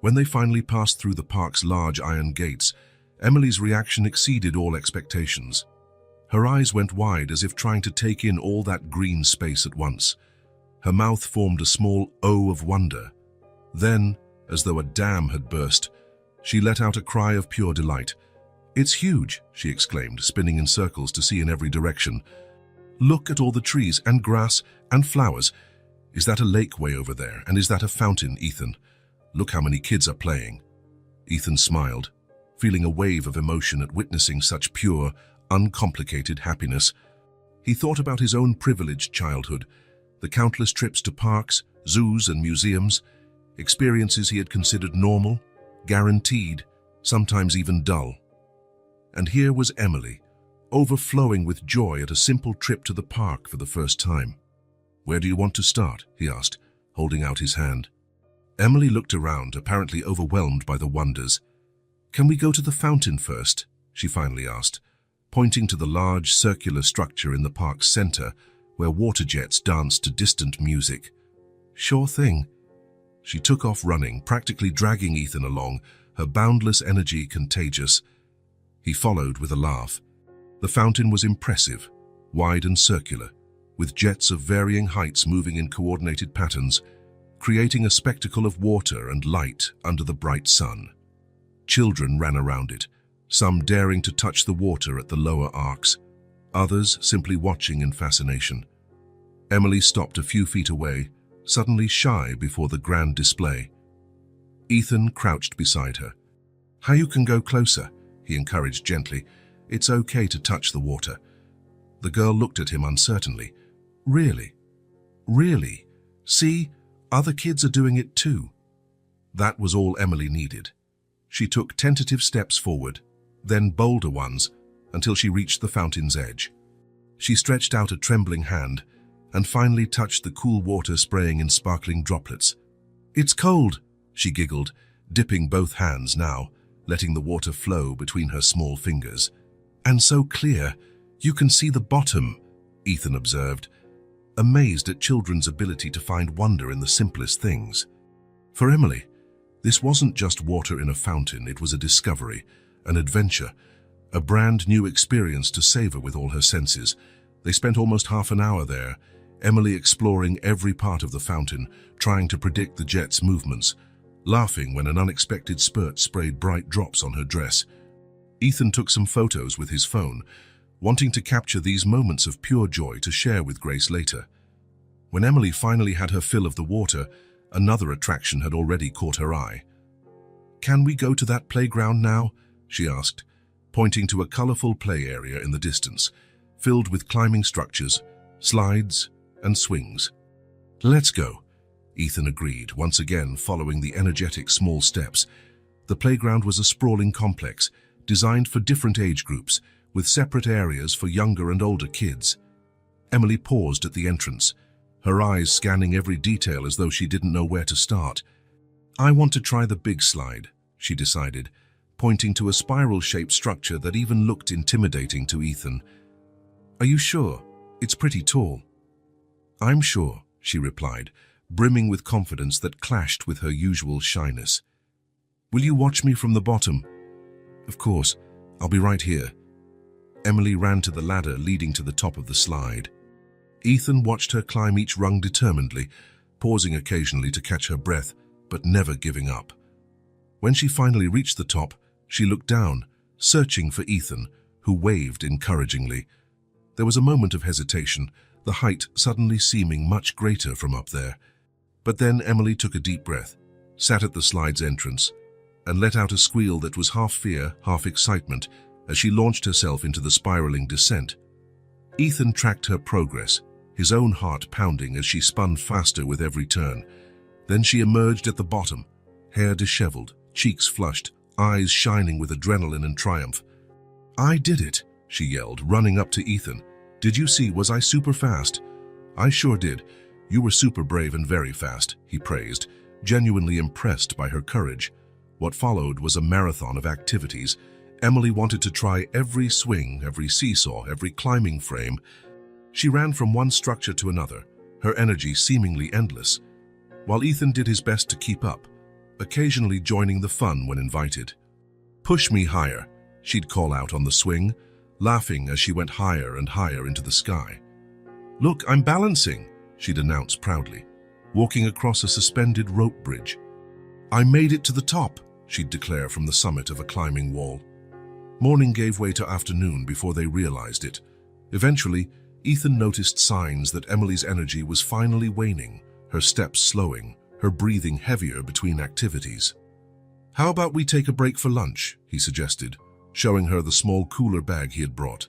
When they finally passed through the park's large iron gates, Emily's reaction exceeded all expectations. Her eyes went wide as if trying to take in all that green space at once. Her mouth formed a small O of wonder. Then, as though a dam had burst, she let out a cry of pure delight. "It's huge," she exclaimed, spinning in circles to see in every direction. "Look at all the trees and grass and flowers. Is that a lake way over there? And is that a fountain, Ethan? Look how many kids are playing." Ethan smiled, feeling a wave of emotion at witnessing such pure, uncomplicated happiness. He thought about his own privileged childhood, the countless trips to parks, zoos and museums, experiences he had considered normal, guaranteed, sometimes even dull. And here was Emily, overflowing with joy at a simple trip to the park for the first time. "Where do you want to start?" he asked, holding out his hand. Emily looked around, apparently overwhelmed by the wonders. "Can we go to the fountain first?" she finally asked, pointing to the large circular structure in the park's center where water jets danced to distant music. "Sure thing." She took off running, practically dragging Ethan along, her boundless energy contagious. He followed with a laugh. The fountain was impressive, wide and circular, with jets of varying heights moving in coordinated patterns, creating a spectacle of water and light under the bright sun. Children ran around it, some daring to touch the water at the lower arcs, others simply watching in fascination. Emily stopped a few feet away, suddenly shy before the grand display. Ethan crouched beside her. "How you can go closer," he encouraged gently. "It's okay to touch the water." The girl looked at him uncertainly. "Really? Really? See, other kids are doing it too. That was all Emily needed. She took tentative steps forward, then bolder ones, until she reached the fountain's edge. She stretched out a trembling hand and finally touched the cool water spraying in sparkling droplets. "It's cold," she giggled, dipping both hands now, letting the water flow between her small fingers. "And so clear, you can see the bottom," Ethan observed, amazed at children's ability to find wonder in the simplest things. For Emily, this wasn't just water in a fountain, it was a discovery, an adventure, a brand new experience to savor with all her senses. They spent almost half an hour there, Emily exploring every part of the fountain, trying to predict the jet's movements, laughing when an unexpected spurt sprayed bright drops on her dress. Ethan took some photos with his phone, wanting to capture these moments of pure joy to share with Grace later. When Emily finally had her fill of the water, another attraction had already caught her eye. "Can we go to that playground now?" she asked, pointing to a colorful play area in the distance, filled with climbing structures, slides, and swings. "Let's go," Ethan agreed, once again following the energetic small steps. The playground was a sprawling complex, designed for different age groups, with separate areas for younger and older kids. Emily paused at the entrance, her eyes scanning every detail as though she didn't know where to start. "I want to try the big slide," she decided, pointing to a spiral-shaped structure that even looked intimidating to Ethan. "Are you sure? It's pretty tall." "I'm sure," she replied, brimming with confidence that clashed with her usual shyness. "Will you watch me from the bottom?" "Of course. I'll be right here." Emily ran to the ladder leading to the top of the slide. Ethan watched her climb each rung determinedly, pausing occasionally to catch her breath, but never giving up. When she finally reached the top, she looked down, searching for Ethan, who waved encouragingly. There was a moment of hesitation, the height suddenly seeming much greater from up there. But then Emily took a deep breath, sat at the slide's entrance, and let out a squeal that was half fear, half excitement, as she launched herself into the spiraling descent. Ethan tracked her progress, his own heart pounding as she spun faster with every turn. Then she emerged at the bottom, hair disheveled, cheeks flushed, eyes shining with adrenaline and triumph. "I did it," she yelled, running up to Ethan. "Did you see? Was I super fast?" "I sure did. You were super brave and very fast," he praised, genuinely impressed by her courage. What followed was a marathon of activities. Emily wanted to try every swing, every seesaw, every climbing frame. She ran from one structure to another, her energy seemingly endless, while Ethan did his best to keep up, occasionally joining the fun when invited. "Push me higher," she'd call out on the swing, laughing as she went higher and higher into the sky. "Look, I'm balancing," she'd announce proudly, walking across a suspended rope bridge. "I made it to the top," she'd declare from the summit of a climbing wall. Morning gave way to afternoon before they realized it. Eventually, Ethan noticed signs that Emily's energy was finally waning, her steps slowing, her breathing heavier between activities. "How about we take a break for lunch?" he suggested, showing her the small cooler bag he had brought.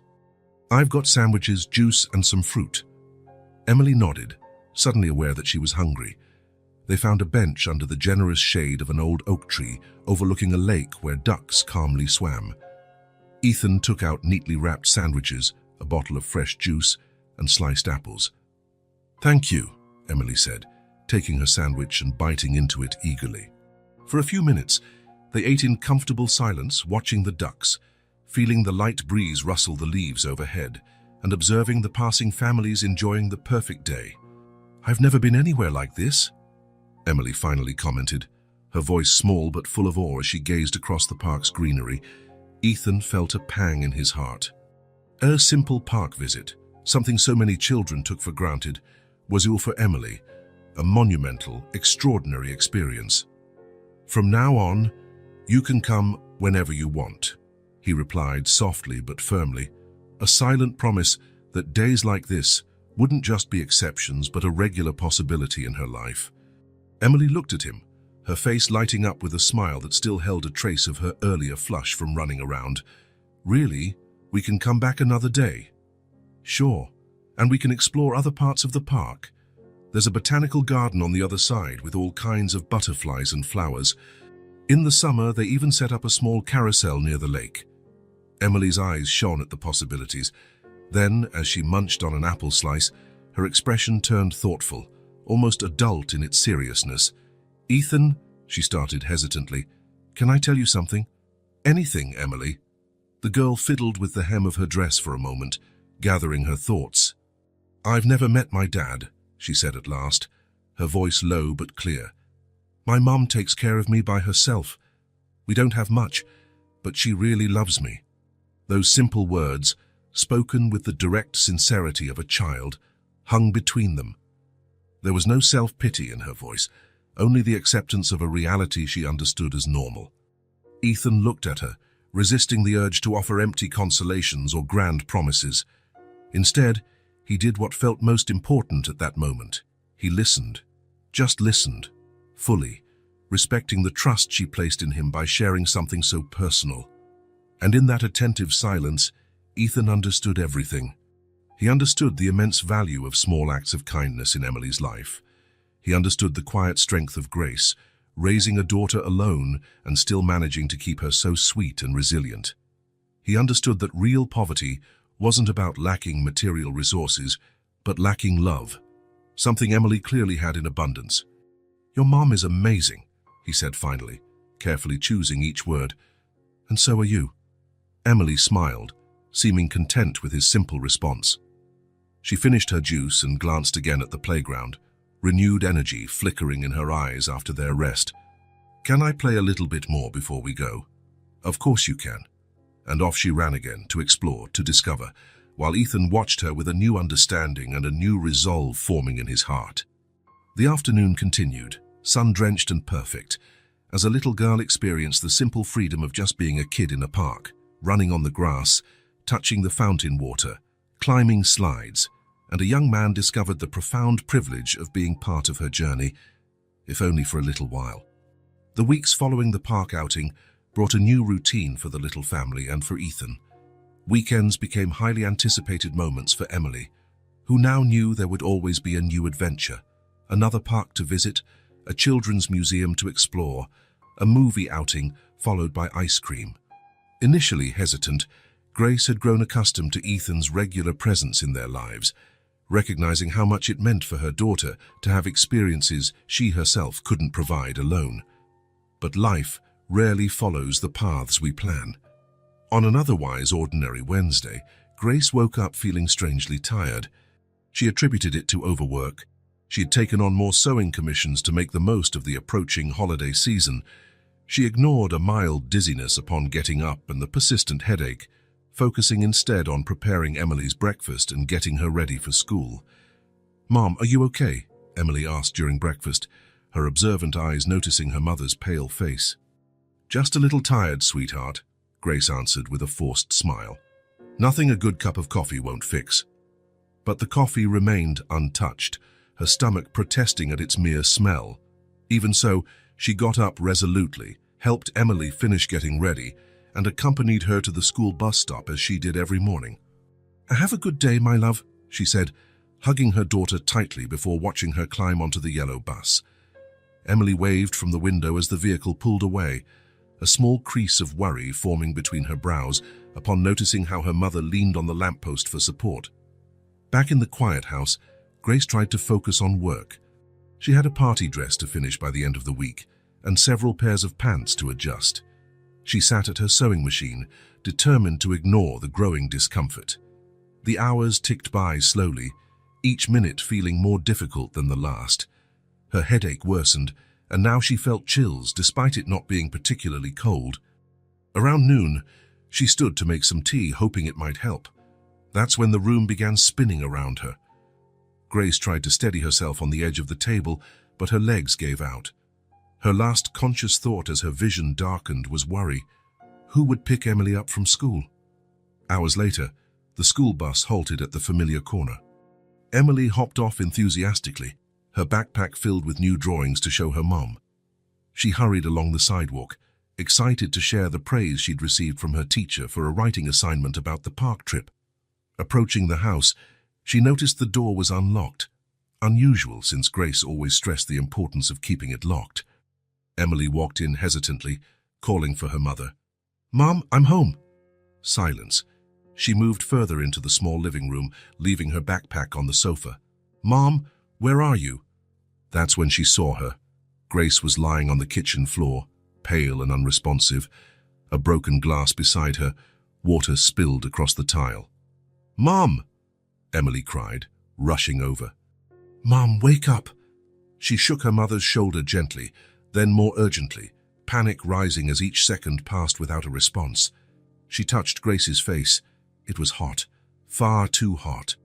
"I've got sandwiches, juice, and some fruit." Emily nodded, suddenly aware that she was hungry. They found a bench under the generous shade of an old oak tree overlooking a lake where ducks calmly swam. Ethan took out neatly wrapped sandwiches, a bottle of fresh juice, and sliced apples. "Thank you," Emily said, taking her sandwich and biting into it eagerly. For a few minutes, they ate in comfortable silence, watching the ducks, feeling the light breeze rustle the leaves overhead, and observing the passing families enjoying the perfect day. "I've never been anywhere like this," Emily finally commented, her voice small but full of awe as she gazed across the park's greenery. Ethan felt a pang in his heart. A simple park visit, something so many children took for granted, was all for Emily, a monumental, extraordinary experience. "From now on, you can come whenever you want," he replied softly but firmly, a silent promise that days like this wouldn't just be exceptions but a regular possibility in her life. Emily looked at him, her face lighting up with a smile that still held a trace of her earlier flush from running around. "Really? We can come back another day?" "Sure, and we can explore other parts of the park." There's a botanical garden on the other side with all kinds of butterflies and flowers. In the summer, they even set up a small carousel near the lake. Emily's eyes shone at the possibilities. Then, as she munched on an apple slice, her expression turned thoughtful, almost adult in its seriousness. "Ethan," she started hesitantly, "can I tell you something?" "Anything, Emily." The girl fiddled with the hem of her dress for a moment, gathering her thoughts. "I've never met my dad," she said at last, her voice low but clear. "My mum takes care of me by herself. We don't have much, but she really loves me." Those simple words, spoken with the direct sincerity of a child, hung between them. There was no self-pity in her voice, only the acceptance of a reality she understood as normal. Ethan looked at her, resisting the urge to offer empty consolations or grand promises. Instead, he did what felt most important at that moment. He listened, just listened, fully, respecting the trust she placed in him by sharing something so personal. And in that attentive silence, Ethan understood everything. He understood the immense value of small acts of kindness in Emily's life. He understood the quiet strength of Grace, raising a daughter alone and still managing to keep her so sweet and resilient. He understood that real poverty wasn't about lacking material resources, but lacking love, something Emily clearly had in abundance. "Your mom is amazing," he said finally, carefully choosing each word. "And so are you." Emily smiled, seeming content with his simple response. She finished her juice and glanced again at the playground, renewed energy flickering in her eyes after their rest. "Can I play a little bit more before we go?" "Of course you can." And off she ran again to explore, to discover, while Ethan watched her with a new understanding and a new resolve forming in his heart. The afternoon continued, sun-drenched and perfect, as a little girl experienced the simple freedom of just being a kid in a park, running on the grass, touching the fountain water, climbing slides, and a young man discovered the profound privilege of being part of her journey, if only for a little while. The weeks following the park outing brought a new routine for the little family and for Ethan. Weekends became highly anticipated moments for Emily, who now knew there would always be a new adventure, another park to visit, a children's museum to explore, a movie outing followed by ice cream. Initially hesitant, Grace had grown accustomed to Ethan's regular presence in their lives, recognizing how much it meant for her daughter to have experiences she herself couldn't provide alone. But life rarely follows the paths we plan. On an otherwise ordinary Wednesday, Grace woke up feeling strangely tired. She attributed it to overwork. She had taken on more sewing commissions to make the most of the approaching holiday season. She ignored a mild dizziness upon getting up and the persistent headache, focusing instead on preparing Emily's breakfast and getting her ready for school. "Mom, are you okay?" Emily asked during breakfast, her observant eyes noticing her mother's pale face. "Just a little tired, sweetheart," Grace answered with a forced smile. "Nothing a good cup of coffee won't fix." But the coffee remained untouched, her stomach protesting at its mere smell. Even so, she got up resolutely, helped Emily finish getting ready, and accompanied her to the school bus stop as she did every morning. "Have a good day, my love," she said, hugging her daughter tightly before watching her climb onto the yellow bus. Emily waved from the window as the vehicle pulled away, a small crease of worry forming between her brows upon noticing how her mother leaned on the lamppost for support. Back in the quiet house, Grace tried to focus on work. She had a party dress to finish by the end of the week, and several pairs of pants to adjust. She sat at her sewing machine, determined to ignore the growing discomfort. The hours ticked by slowly, each minute feeling more difficult than the last. Her headache worsened, and now she felt chills despite it not being particularly cold. Around noon, she stood to make some tea, hoping it might help. That's when the room began spinning around her. Grace tried to steady herself on the edge of the table, but her legs gave out. Her last conscious thought as her vision darkened was worry. Who would pick Emily up from school? Hours later, the school bus halted at the familiar corner. Emily hopped off enthusiastically, her backpack filled with new drawings to show her mom. She hurried along the sidewalk, excited to share the praise she'd received from her teacher for a writing assignment about the park trip. Approaching the house, she noticed the door was unlocked. unusual since Grace always stressed the importance of keeping it locked. Emily walked in hesitantly, calling for her mother. "Mom, I'm home." Silence. She moved further into the small living room, leaving her backpack on the sofa. "Mom, where are you?" That's when she saw her. Grace was lying on the kitchen floor, pale and unresponsive, a broken glass beside her, water spilled across the tile. "Mom!" Emily cried, rushing over. "Mom, wake up!" She shook her mother's shoulder gently, then more urgently, panic rising as each second passed without a response. She touched Grace's face. It was hot, far too hot.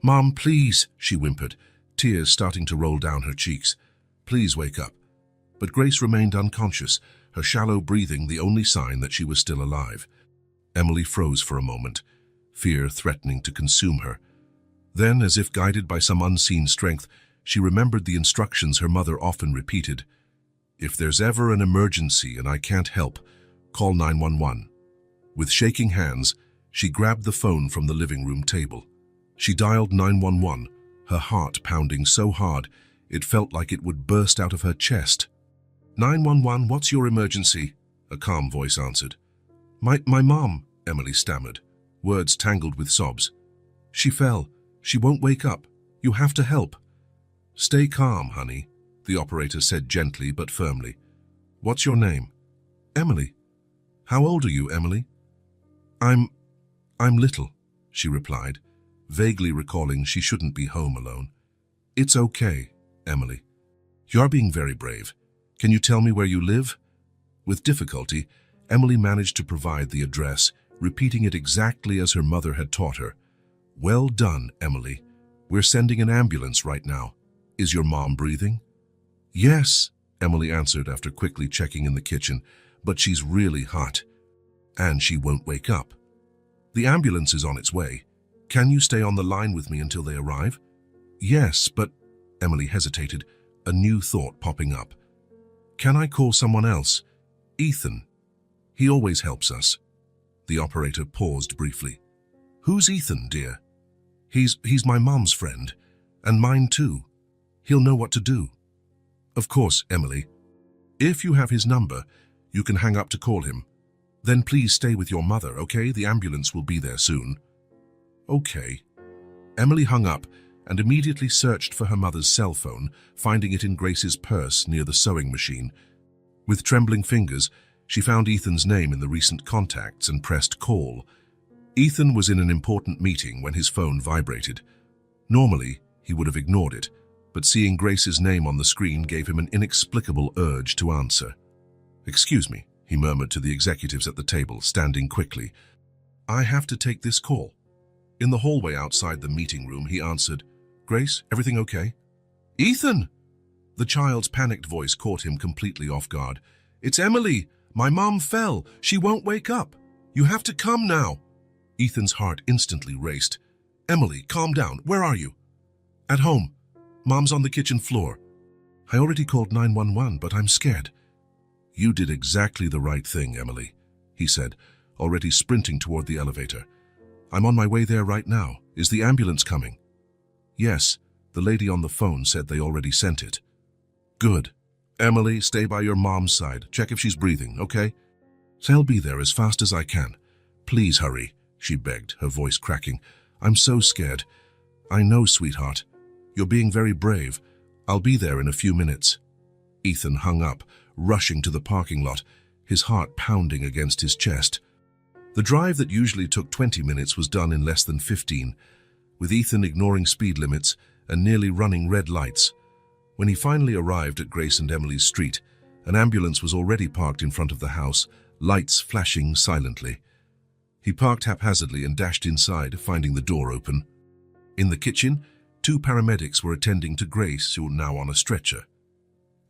"Mom, please," she whimpered, tears starting to roll down her cheeks. "Please wake up." But Grace remained unconscious, her shallow breathing the only sign that she was still alive. Emily froze for a moment, fear threatening to consume her. Then, as if guided by some unseen strength, she remembered the instructions her mother often repeated. "If there's ever an emergency and I can't help, call 911. With shaking hands, she grabbed the phone from the living room table. She dialed 911, her heart pounding so hard it felt like it would burst out of her chest. 911, what's your emergency?" a calm voice answered. My mom," Emily stammered, words tangled with sobs. "She fell. She won't wake up. You have to help." "Stay calm, honey," the operator said gently but firmly. "What's your name?" "Emily." "How old are you, Emily?" I'm little," she replied, vaguely recalling she shouldn't be home alone. "It's okay, Emily. You're being very brave. Can you tell me where you live?" With difficulty, Emily managed to provide the address, repeating it exactly as her mother had taught her. "Well done, Emily. We're sending an ambulance right now. Is your mom breathing?" "Yes," Emily answered after quickly checking in the kitchen, "but she's really hot. And she won't wake up." "The ambulance is on its way. Can you stay on the line with me until they arrive?" "Yes, but..." Emily hesitated, a new thought popping up. "Can I call someone else? Ethan. He always helps us." The operator paused briefly. "Who's Ethan, dear?" He's my mom's friend, and mine too. He'll know what to do." "Of course, Emily. If you have his number, you can hang up to call him. Then please stay with your mother, okay? The ambulance will be there soon." "Okay." Emily hung up and immediately searched for her mother's cell phone, finding it in Grace's purse near the sewing machine. With trembling fingers, she found Ethan's name in the recent contacts and pressed call. Ethan was in an important meeting when his phone vibrated. Normally, he would have ignored it, but seeing Grace's name on the screen gave him an inexplicable urge to answer. "Excuse me," he murmured to the executives at the table, standing quickly. "I have to take this call." In the hallway outside the meeting room, he answered, "Grace, everything okay?" "Ethan!" The child's panicked voice caught him completely off guard. "It's Emily! My mom fell! She won't wake up! You have to come now!" Ethan's heart instantly raced. "Emily, calm down. Where are you?" "At home. Mom's on the kitchen floor." "I already called 911, but I'm scared." "You did exactly the right thing, Emily," he said, already sprinting toward the elevator. "I'm on my way there right now. Is the ambulance coming?" "Yes, the lady on the phone said they already sent it." "Good. Emily, stay by your mom's side. Check if she's breathing, okay? I'll be there as fast as I can. Please hurry," she begged, her voice cracking. "I'm so scared." "I know, sweetheart. You're being very brave. I'll be there in a few minutes." Ethan hung up, rushing to the parking lot, his heart pounding against his chest. The drive that usually took 20 minutes was done in less than 15, with Ethan ignoring speed limits and nearly running red lights. When he finally arrived at Grace and Emily's street, an ambulance was already parked in front of the house, lights flashing silently. He parked haphazardly and dashed inside, finding the door open. In the kitchen, 2 paramedics were attending to Grace, who was now on a stretcher.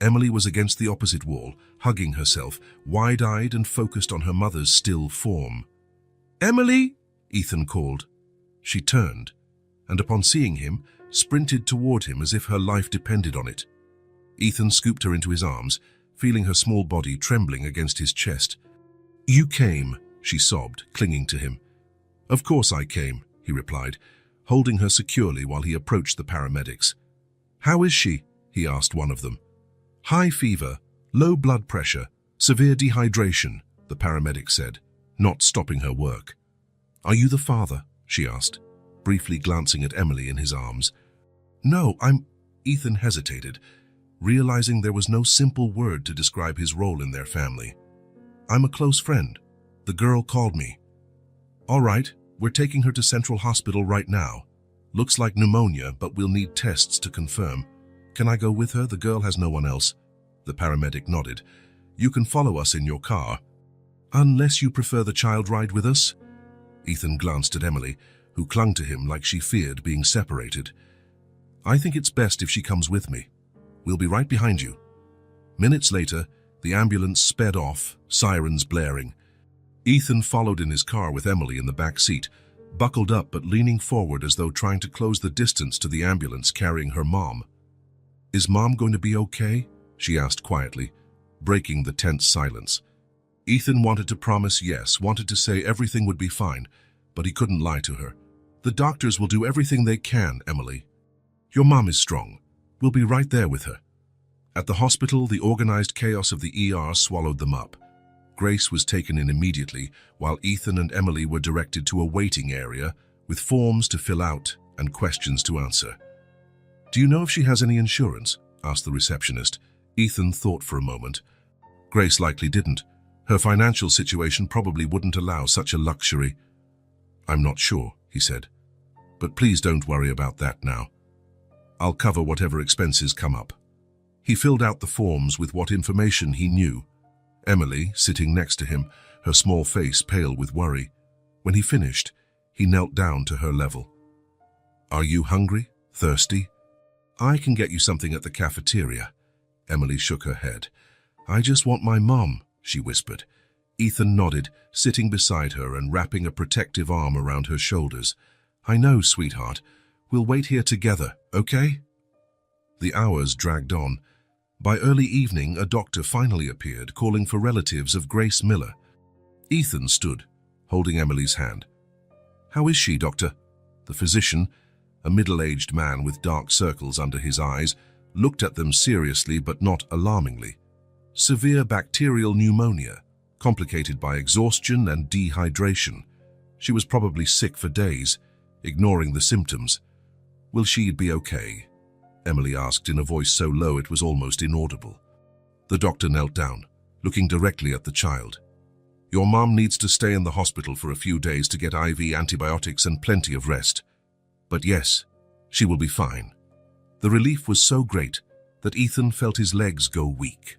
Emily was against the opposite wall, hugging herself, wide-eyed and focused on her mother's still form. "Emily!" Ethan called. She turned, and upon seeing him, sprinted toward him as if her life depended on it. Ethan scooped her into his arms, feeling her small body trembling against his chest. "You came," she sobbed, clinging to him. "Of course I came," he replied, holding her securely while he approached the paramedics. "How is she?" he asked one of them. "High fever, low blood pressure, severe dehydration," the paramedic said, not stopping her work. "Are you the father?" she asked, briefly glancing at Emily in his arms. "No, Ethan hesitated, realizing there was no simple word to describe his role in their family. "I'm a close friend. The girl called me." "All right, we're taking her to Central Hospital right now. Looks like pneumonia, but we'll need tests to confirm. Can I go with her? The girl has no one else." The paramedic nodded. "You can follow us in your car. Unless you prefer the child ride with us?" Ethan glanced at Emily, who clung to him like she feared being separated. "I think it's best if she comes with me. We'll be right behind you." Minutes later, the ambulance sped off, sirens blaring. Ethan followed in his car with Emily in the back seat, buckled up but leaning forward as though trying to close the distance to the ambulance carrying her mom. "Is Mom going to be okay?" she asked quietly, breaking the tense silence. Ethan wanted to promise yes, wanted to say everything would be fine, but he couldn't lie to her. "The doctors will do everything they can, Emily. Your mom is strong. We'll be right there with her." At the hospital, the organized chaos of the ER swallowed them up. Grace was taken in immediately, while Ethan and Emily were directed to a waiting area with forms to fill out and questions to answer. "Do you know if she has any insurance?" asked the receptionist. Ethan thought for a moment. Grace likely didn't. Her financial situation probably wouldn't allow such a luxury. "I'm not sure," he said. "But please don't worry about that now. I'll cover whatever expenses come up." He filled out the forms with what information he knew. Emily, sitting next to him, her small face pale with worry. When he finished, he knelt down to her level. "Are you hungry? Thirsty? I can get you something at the cafeteria." Emily shook her head. "I just want my mom," she whispered. Ethan nodded, sitting beside her and wrapping a protective arm around her shoulders. "I know, sweetheart. We'll wait here together, okay?" The hours dragged on. By early evening, a doctor finally appeared, calling for relatives of Grace Miller. Ethan stood, holding Emily's hand. "How is she, doctor?" The physician, a middle-aged man with dark circles under his eyes, looked at them seriously but not alarmingly. "Severe bacterial pneumonia, complicated by exhaustion and dehydration. She was probably sick for days, ignoring the symptoms. Will she be okay?" Emily asked in a voice so low it was almost inaudible. The doctor knelt down, looking directly at the child. "Your mom needs to stay in the hospital for a few days to get IV antibiotics and plenty of rest. But yes, she will be fine." The relief was so great that Ethan felt his legs go weak.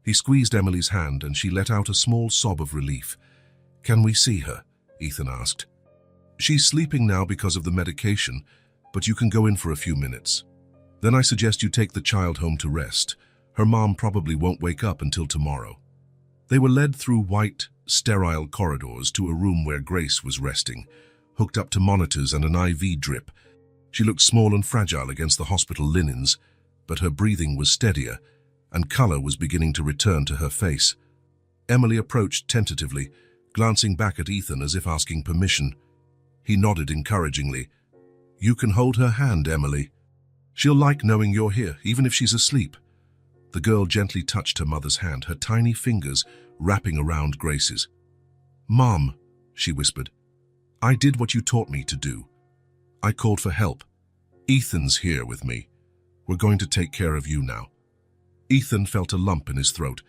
He squeezed Emily's hand and she let out a small sob of relief. "Can we see her?" Ethan asked. "She's sleeping now because of the medication, but you can go in for a few minutes. Then I suggest you take the child home to rest. Her mom probably won't wake up until tomorrow." They were led through white, sterile corridors to a room where Grace was resting, hooked up to monitors and an IV drip. She looked small and fragile against the hospital linens, but her breathing was steadier, and color was beginning to return to her face. Emily approached tentatively, glancing back at Ethan as if asking permission. He nodded encouragingly. "You can hold her hand, Emily. She'll like knowing you're here, even if she's asleep." The girl gently touched her mother's hand, her tiny fingers wrapping around Grace's. "Mom," she whispered, "I did what you taught me to do. I called for help. Ethan's here with me. We're going to take care of you now." Ethan felt a lump in his throat.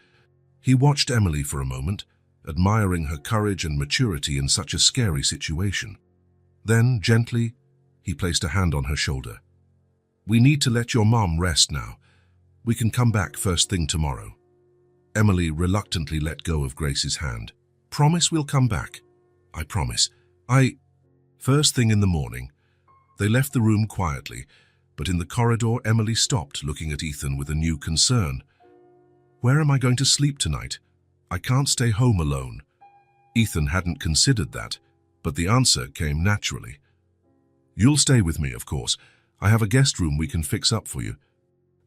He watched Emily for a moment, admiring her courage and maturity in such a scary situation. Then, gently, he placed a hand on her shoulder. "We need to let your mom rest now. We can come back first thing tomorrow." Emily reluctantly let go of Grace's hand. "Promise we'll come back?" "I promise. First thing in the morning." They left the room quietly, but in the corridor Emily stopped, looking at Ethan with a new concern. "Where am I going to sleep tonight? I can't stay home alone." Ethan hadn't considered that, but the answer came naturally. "You'll stay with me, of course. I have a guest room we can fix up for you.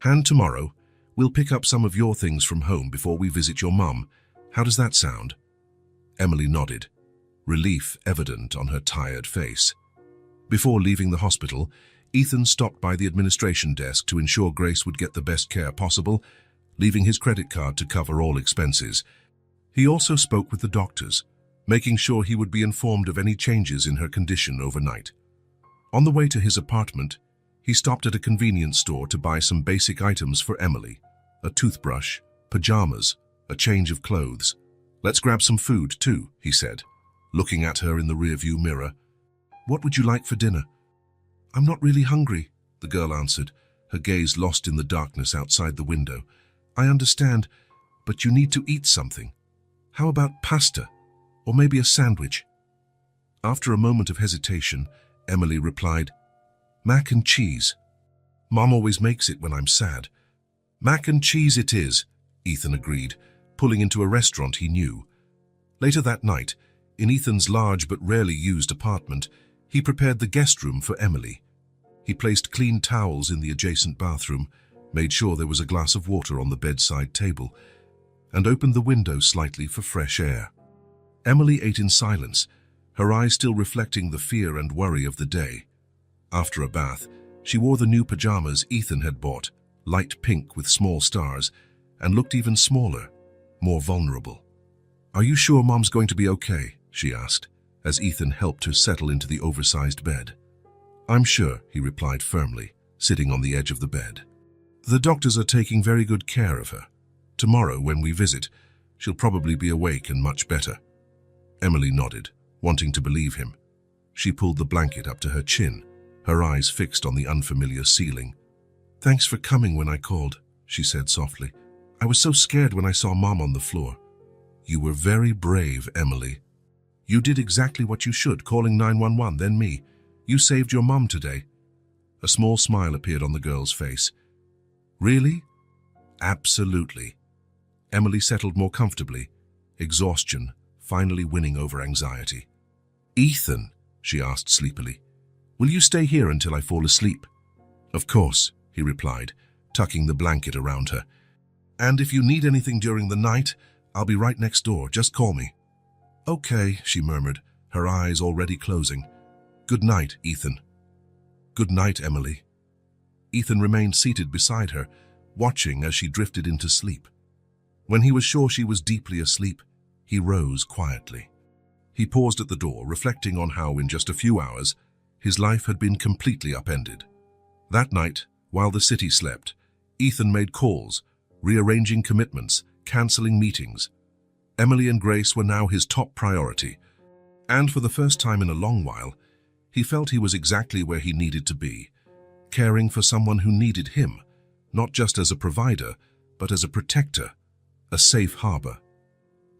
And tomorrow, we'll pick up some of your things from home before we visit your mum. How does that sound?" Emily nodded, relief evident on her tired face. Before leaving the hospital, Ethan stopped by the administration desk to ensure Grace would get the best care possible, leaving his credit card to cover all expenses. He also spoke with the doctors, making sure he would be informed of any changes in her condition overnight. On the way to his apartment, he stopped at a convenience store to buy some basic items for Emily: a toothbrush, pajamas, a change of clothes. "Let's grab some food too," he said, looking at her in the rearview mirror. "What would you like for dinner?" "I'm not really hungry," the girl answered, her gaze lost in the darkness outside the window. "I understand, but you need to eat something. How about pasta? Or maybe a sandwich?" After a moment of hesitation, Emily replied, "Mac and cheese. Mom always makes it when I'm sad." "Mac and cheese it is," Ethan agreed, pulling into a restaurant he knew. Later that night, in Ethan's large but rarely used apartment, he prepared the guest room for Emily. He placed clean towels in the adjacent bathroom, made sure there was a glass of water on the bedside table, and opened the window slightly for fresh air. Emily ate in silence, her eyes still reflecting the fear and worry of the day. After a bath, she wore the new pajamas Ethan had bought, light pink with small stars, and looked even smaller, more vulnerable. "Are you sure Mom's going to be okay?" she asked, as Ethan helped her settle into the oversized bed. "I'm sure," he replied firmly, sitting on the edge of the bed. "The doctors are taking very good care of her. Tomorrow, when we visit, she'll probably be awake and much better." Emily nodded, wanting to believe him. She pulled the blanket up to her chin, her eyes fixed on the unfamiliar ceiling. "Thanks for coming when I called," she said softly. "I was so scared when I saw Mom on the floor." "You were very brave, Emily. You did exactly what you should, calling 911, then me. You saved your mom today." A small smile appeared on the girl's face. "Really?" "Absolutely." Emily settled more comfortably, exhaustion finally winning over anxiety. "Ethan," she asked sleepily, "will you stay here until I fall asleep?" "Of course," he replied, tucking the blanket around her. "And if you need anything during the night, I'll be right next door. Just call me." "Okay," she murmured, her eyes already closing. "Good night, Ethan." "Good night, Emily." Ethan remained seated beside her, watching as she drifted into sleep. When he was sure she was deeply asleep, he rose quietly. He paused at the door, reflecting on how in just a few hours his life had been completely upended. That night, while the city slept, Ethan made calls, rearranging commitments, canceling meetings. Emily and Grace were now his top priority, and for the first time in a long while, he felt he was exactly where he needed to be, caring for someone who needed him, not just as a provider, but as a protector, a safe harbor.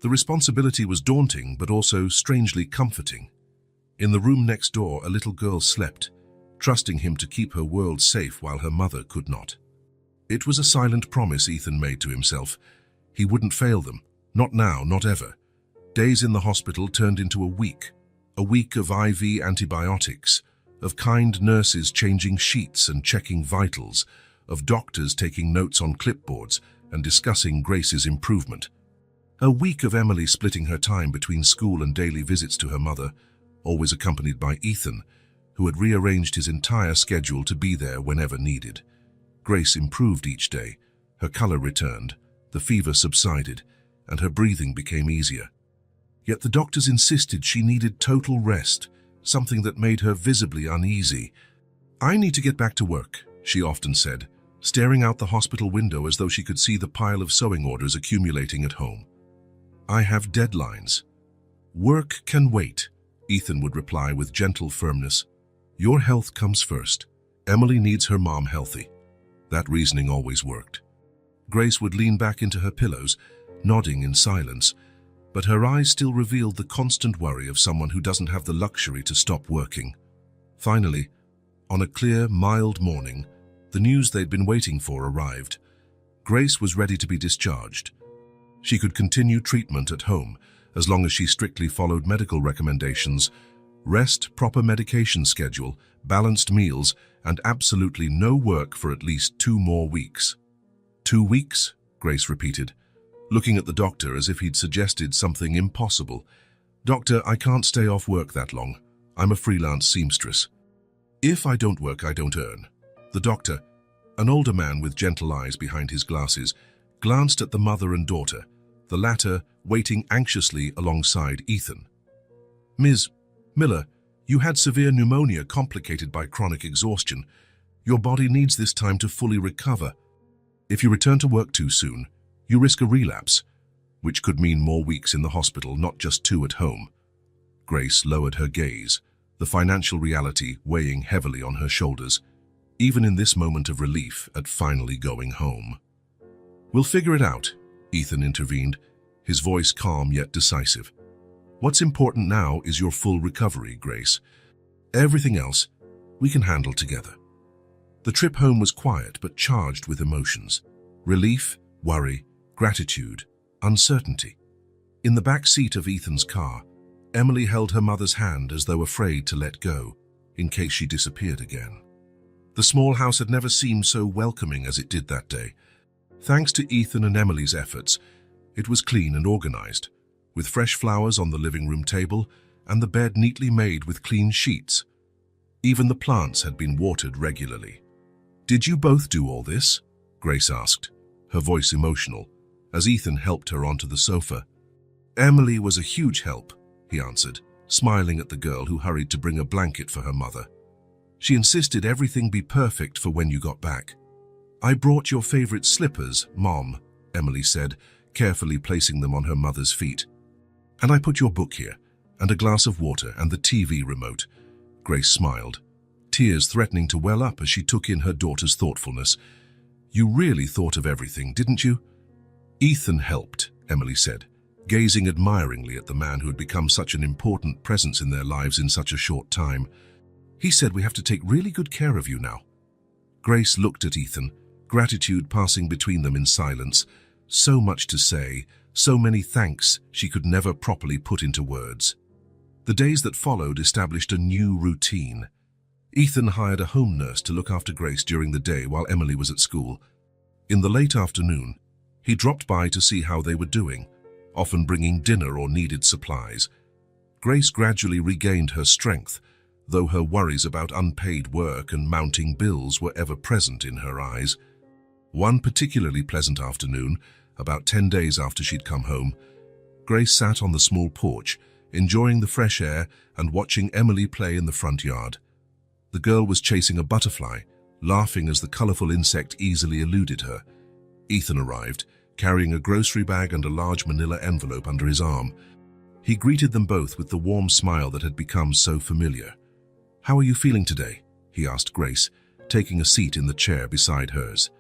The responsibility was daunting, but also strangely comforting. In the room next door, a little girl slept, trusting him to keep her world safe while her mother could not. It was a silent promise Ethan made to himself. He wouldn't fail them, not now, not ever. Days in the hospital turned into a week of IV antibiotics, of kind nurses changing sheets and checking vitals, of doctors taking notes on clipboards and discussing Grace's improvement. A week of Emily splitting her time between school and daily visits to her mother, always accompanied by Ethan, who had rearranged his entire schedule to be there whenever needed. Grace improved each day, her color returned, the fever subsided, and her breathing became easier. Yet the doctors insisted she needed total rest, something that made her visibly uneasy. "I need to get back to work," she often said, staring out the hospital window as though she could see the pile of sewing orders accumulating at home. "I have deadlines." "Work can wait," Ethan would reply with gentle firmness. "Your health comes first. Emily needs her mom healthy." That reasoning always worked. Grace would lean back into her pillows, nodding in silence, but her eyes still revealed the constant worry of someone who doesn't have the luxury to stop working. Finally, on a clear, mild morning, the news they'd been waiting for arrived. Grace was ready to be discharged. She could continue treatment at home as long as she strictly followed medical recommendations: rest, proper medication schedule, balanced meals, and absolutely no work for at least 2 more weeks. 2 weeks? Grace repeated, looking at the doctor as if he'd suggested something impossible. "Doctor, I can't stay off work that long. I'm a freelance seamstress." If I don't work, I don't earn. The doctor, an older man with gentle eyes behind his glasses, glanced at the mother and daughter, the latter waiting anxiously alongside Ethan. Ms. Miller, you had severe pneumonia complicated by chronic exhaustion. Your body needs this time to fully recover. If you return to work too soon, you risk a relapse, which could mean more weeks in the hospital, not just 2 at home. Grace lowered her gaze, the financial reality weighing heavily on her shoulders, even in this moment of relief at finally going home. We'll figure it out, Ethan intervened, his voice calm yet decisive. What's important now is your full recovery, Grace. Everything else we can handle together. The trip home was quiet but charged with emotions. Relief, worry, gratitude, uncertainty. In the back seat of Ethan's car, Emily held her mother's hand as though afraid to let go, in case she disappeared again. The small house had never seemed so welcoming as it did that day. Thanks to Ethan and Emily's efforts, it was clean and organized, with fresh flowers on the living room table and the bed neatly made with clean sheets. Even the plants had been watered regularly. Did you both do all this? Grace asked, her voice emotional, as Ethan helped her onto the sofa. Emily was a huge help, he answered, smiling at the girl who hurried to bring a blanket for her mother. She insisted everything be perfect for when you got back. I brought your favorite slippers, Mom, Emily said, carefully placing them on her mother's feet. And I put your book here, and a glass of water and the TV remote. Grace smiled, tears threatening to well up as she took in her daughter's thoughtfulness. You really thought of everything, didn't you? Ethan helped, Emily said, gazing admiringly at the man who had become such an important presence in their lives in such a short time. He said we have to take really good care of you now. Grace looked at Ethan, gratitude passing between them in silence. So much to say, so many thanks she could never properly put into words. The days that followed established a new routine. Ethan hired a home nurse to look after Grace during the day while Emily was at school. In the late afternoon, he dropped by to see how they were doing, often bringing dinner or needed supplies. Grace gradually regained her strength, though her worries about unpaid work and mounting bills were ever present in her eyes. One particularly pleasant afternoon, about 10 days after she'd come home, Grace sat on the small porch, enjoying the fresh air and watching Emily play in the front yard. The girl was chasing a butterfly, laughing as the colorful insect easily eluded her. Ethan arrived, carrying a grocery bag and a large manila envelope under his arm. He greeted them both with the warm smile that had become so familiar. How are you feeling today? He asked Grace, taking a seat in the chair beside hers.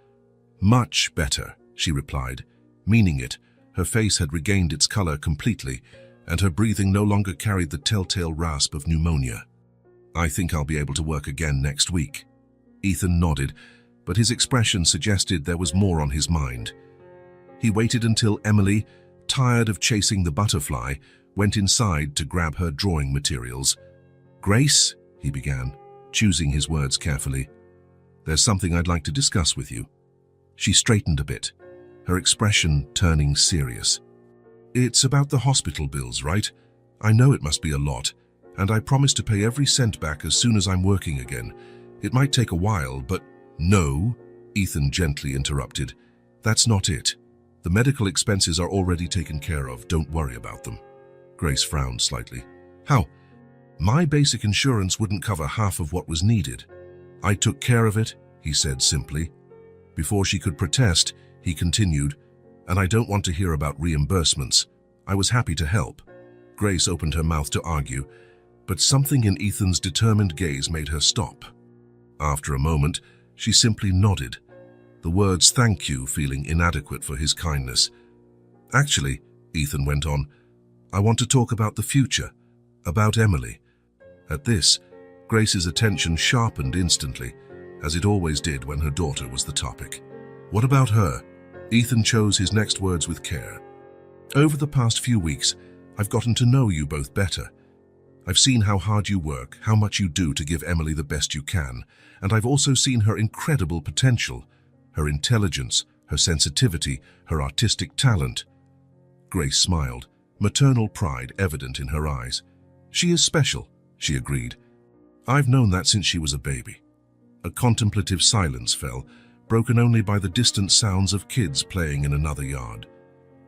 Much better, she replied, meaning it. Her face had regained its color completely, and her breathing no longer carried the telltale rasp of pneumonia. I think I'll be able to work again next week. Ethan nodded, but his expression suggested there was more on his mind. He waited until Emily, tired of chasing the butterfly, went inside to grab her drawing materials. Grace, he began, choosing his words carefully. There's something I'd like to discuss with you. She straightened a bit, her expression turning serious. It's about the hospital bills, right? I know it must be a lot, and I promise to pay every cent back as soon as I'm working again. It might take a while, but— No, Ethan gently interrupted. That's not it. The medical expenses are already taken care of. Don't worry about them. Grace frowned slightly. How? My basic insurance wouldn't cover half of what was needed. I took care of it, he said simply. Before she could protest, he continued, and I don't want to hear about reimbursements. I was happy to help. Grace opened her mouth to argue, but something in Ethan's determined gaze made her stop. After a moment, she simply nodded, the words thank you feeling inadequate for his kindness. Actually, Ethan went on, I want to talk about the future, about Emily. At this, Grace's attention sharpened instantly, as it always did when her daughter was the topic. What about her? Ethan chose his next words with care. Over the past few weeks, I've gotten to know you both better. I've seen how hard you work, how much you do to give Emily the best you can, and I've also seen her incredible potential, her intelligence, her sensitivity, her artistic talent. Grace smiled, maternal pride evident in her eyes. She is special, she agreed. I've known that since she was a baby. A contemplative silence fell, broken only by the distant sounds of kids playing in another yard.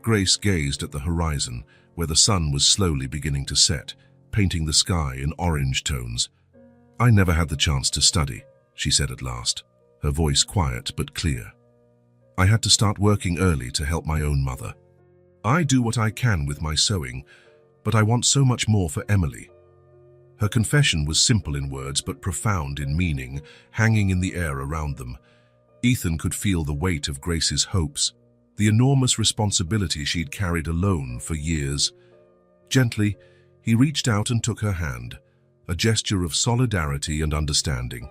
Grace gazed at the horizon, where the sun was slowly beginning to set, painting the sky in orange tones. I never had the chance to study, she said at last, her voice quiet but clear. I had to start working early to help my own mother. I do what I can with my sewing, but I want so much more for Emily. Her confession was simple in words but profound in meaning, hanging in the air around them. Ethan could feel the weight of Grace's hopes, the enormous responsibility she'd carried alone for years. Gently, he reached out and took her hand, a gesture of solidarity and understanding.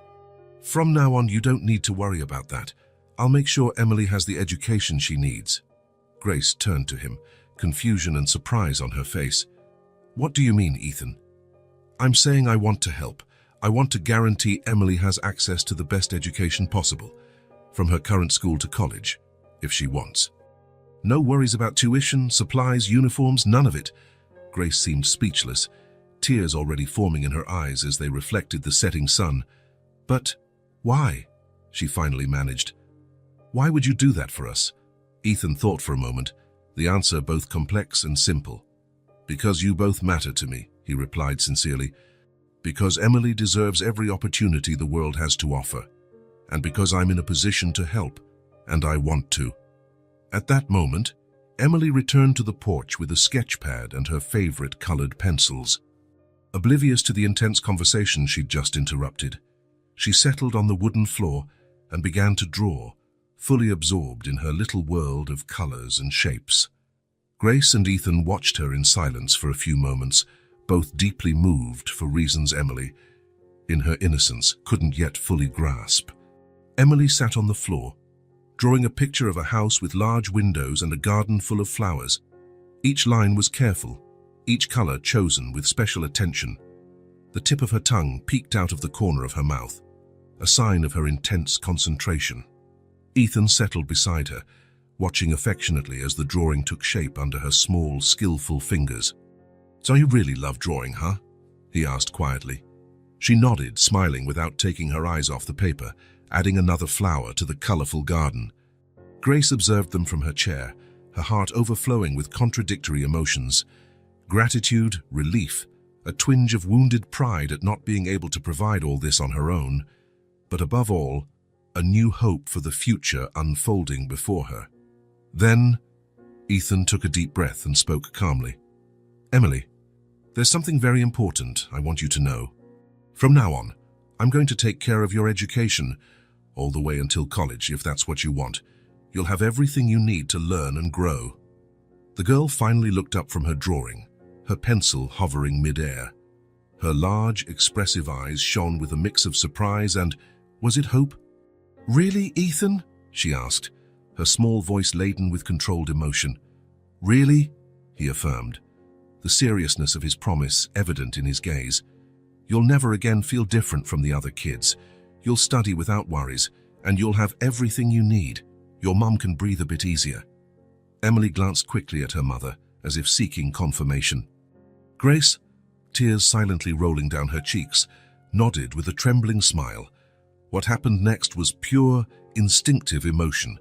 From now on, you don't need to worry about that. I'll make sure Emily has the education she needs. Grace turned to him, confusion and surprise on her face. What do you mean, Ethan? I'm saying I want to help. I want to guarantee Emily has access to the best education possible, from her current school to college, if she wants. No worries about tuition, supplies, uniforms, none of it. Grace seemed speechless, tears already forming in her eyes as they reflected the setting sun. But why? She finally managed. Why would you do that for us? Ethan thought for a moment, the answer both complex and simple. Because you both matter to me, he replied sincerely. Because Emily deserves every opportunity the world has to offer. And because I'm in a position to help, and I want to. At that moment, Emily returned to the porch with a sketch pad and her favorite colored pencils. Oblivious to the intense conversation she'd just interrupted, she settled on the wooden floor and began to draw, fully absorbed in her little world of colors and shapes. Grace and Ethan watched her in silence for a few moments, both deeply moved for reasons Emily, in her innocence, couldn't yet fully grasp. Emily sat on the floor, drawing a picture of a house with large windows and a garden full of flowers. Each line was careful, each color chosen with special attention. The tip of her tongue peeked out of the corner of her mouth, a sign of her intense concentration. Ethan settled beside her, watching affectionately as the drawing took shape under her small, skillful fingers. "So you really love drawing, huh?" he asked quietly. She nodded, smiling without taking her eyes off the paper, adding another flower to the colorful garden. Grace observed them from her chair, her heart overflowing with contradictory emotions. Gratitude, relief, a twinge of wounded pride at not being able to provide all this on her own, but above all, a new hope for the future unfolding before her. Then, Ethan took a deep breath and spoke calmly. "Emily, there's something very important I want you to know. From now on, I'm going to take care of your education, all the way until college, if that's what you want. You'll have everything you need to learn and grow." The girl finally looked up from her drawing, her pencil hovering mid-air. Her large, expressive eyes shone with a mix of surprise and, was it hope? "Really, Ethan?" she asked, her small voice laden with controlled emotion. "Really?" he affirmed, the seriousness of his promise evident in his gaze. "You'll never again feel different from the other kids. You'll study without worries, and you'll have everything you need. Your mum can breathe a bit easier." Emily glanced quickly at her mother, as if seeking confirmation. Grace, tears silently rolling down her cheeks, nodded with a trembling smile. What happened next was pure, instinctive emotion.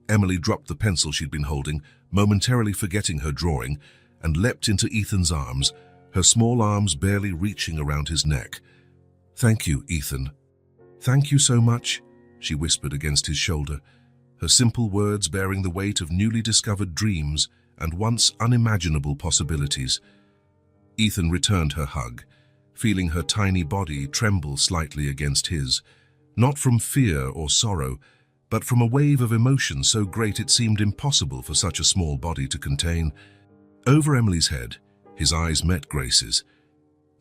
Emily dropped the pencil she'd been holding, momentarily forgetting her drawing, and leapt into Ethan's arms, her small arms barely reaching around his neck. "Thank you, Ethan. Thank you so much," she whispered against his shoulder, her simple words bearing the weight of newly discovered dreams and once unimaginable possibilities. Ethan returned her hug, feeling her tiny body tremble slightly against his, not from fear or sorrow, but from a wave of emotion so great it seemed impossible for such a small body to contain. Over Emily's head, his eyes met Grace's.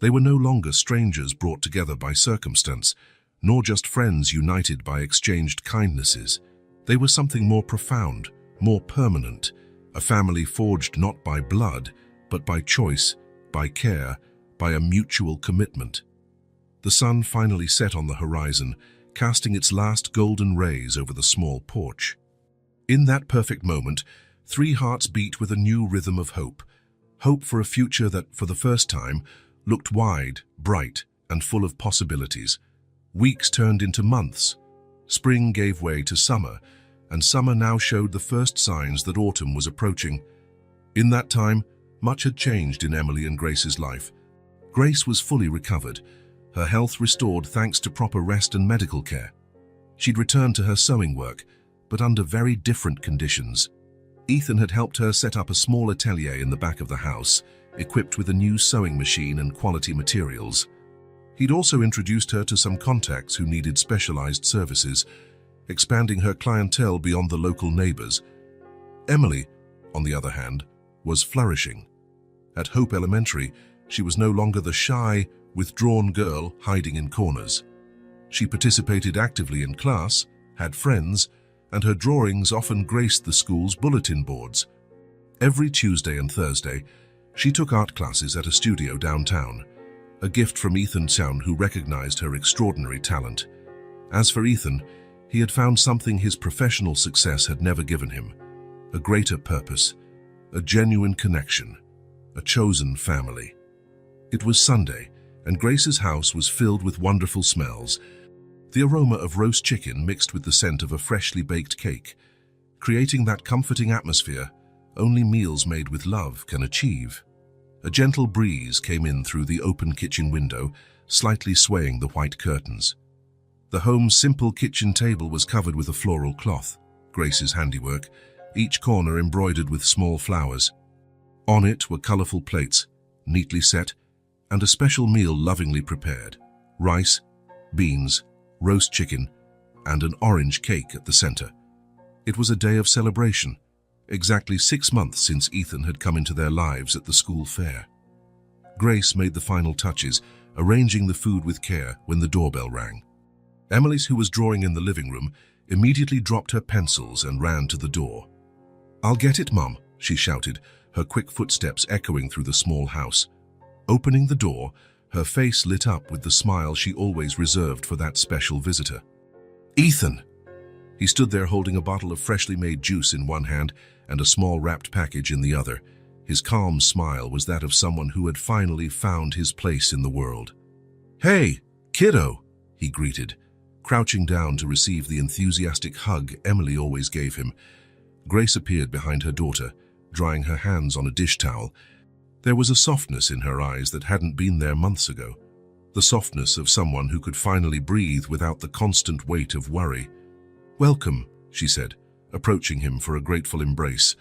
They were no longer strangers brought together by circumstance, nor just friends united by exchanged kindnesses. They were something more profound, more permanent, a family forged not by blood, but by choice, by care, by a mutual commitment. The sun finally set on the horizon, casting its last golden rays over the small porch. In that perfect moment, three hearts beat with a new rhythm of hope. Hope for a future that, for the first time, looked wide, bright, and full of possibilities. Weeks turned into months. Spring gave way to summer, and summer now showed the first signs that autumn was approaching. In that time, much had changed in Emily and Grace's life. Grace was fully recovered, her health restored thanks to proper rest and medical care. She'd returned to her sewing work, but under very different conditions. Ethan had helped her set up a small atelier in the back of the house, equipped with a new sewing machine and quality materials. He'd also introduced her to some contacts who needed specialized services, expanding her clientele beyond the local neighbors. Emily, on the other hand, was flourishing. At Hope Elementary, she was no longer the shy, withdrawn girl hiding in corners. She participated actively in class, had friends, and her drawings often graced the school's bulletin boards. Every Tuesday and Thursday, she took art classes at a studio downtown, a gift from Ethan Chown, who recognized her extraordinary talent. As for Ethan, he had found something his professional success had never given him: a greater purpose, a genuine connection, a chosen family. It was Sunday, and Grace's house was filled with wonderful smells. The aroma of roast chicken mixed with the scent of a freshly baked cake, creating that comforting atmosphere only meals made with love can achieve. A gentle breeze came in through the open kitchen window, slightly swaying the white curtains. The home's simple kitchen table was covered with a floral cloth, Grace's handiwork, each corner embroidered with small flowers. On it were colorful plates, neatly set, and a special meal lovingly prepared: rice, beans, roast chicken, and an orange cake at the center. It was a day of celebration, exactly 6 months since Ethan had come into their lives at the school fair. Grace made the final touches, arranging the food with care when the doorbell rang. Emily, who was drawing in the living room, immediately dropped her pencils and ran to the door. "I'll get it, Mum," she shouted, her quick footsteps echoing through the small house. Opening the door, her face lit up with the smile she always reserved for that special visitor. "Ethan!" He stood there holding a bottle of freshly made juice in one hand and a small wrapped package in the other. His calm smile was that of someone who had finally found his place in the world. "Hey, kiddo," he greeted, crouching down to receive the enthusiastic hug Emily always gave him. Grace appeared behind her daughter, drying her hands on a dish towel. There was a softness in her eyes that hadn't been there months ago, the softness of someone who could finally breathe without the constant weight of worry. "Welcome," she said, approaching him for a grateful embrace,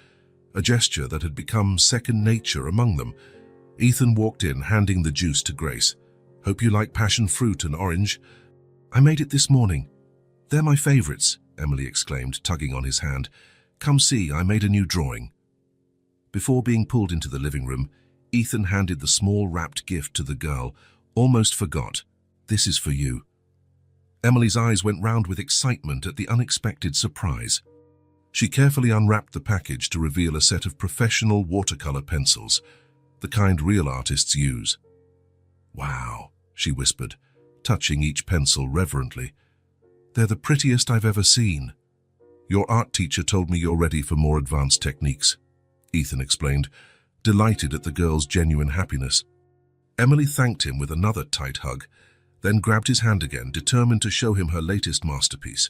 a gesture that had become second nature among them. Ethan walked in, handing the juice to Grace. "Hope you like passion fruit and orange." "I made it this morning. They're my favorites," Emily exclaimed, tugging on his hand. "Come see, I made a new drawing." Before being pulled into the living room, Ethan handed the small wrapped gift to the girl, almost forgot. "This is for you." Emily's eyes went round with excitement at the unexpected surprise. She carefully unwrapped the package to reveal a set of professional watercolor pencils, the kind real artists use. "Wow," she whispered, touching each pencil reverently. "They're the prettiest I've ever seen." "Your art teacher told me you're ready for more advanced techniques," Ethan explained, delighted at the girl's genuine happiness. Emily thanked him with another tight hug, then grabbed his hand again, determined to show him her latest masterpiece.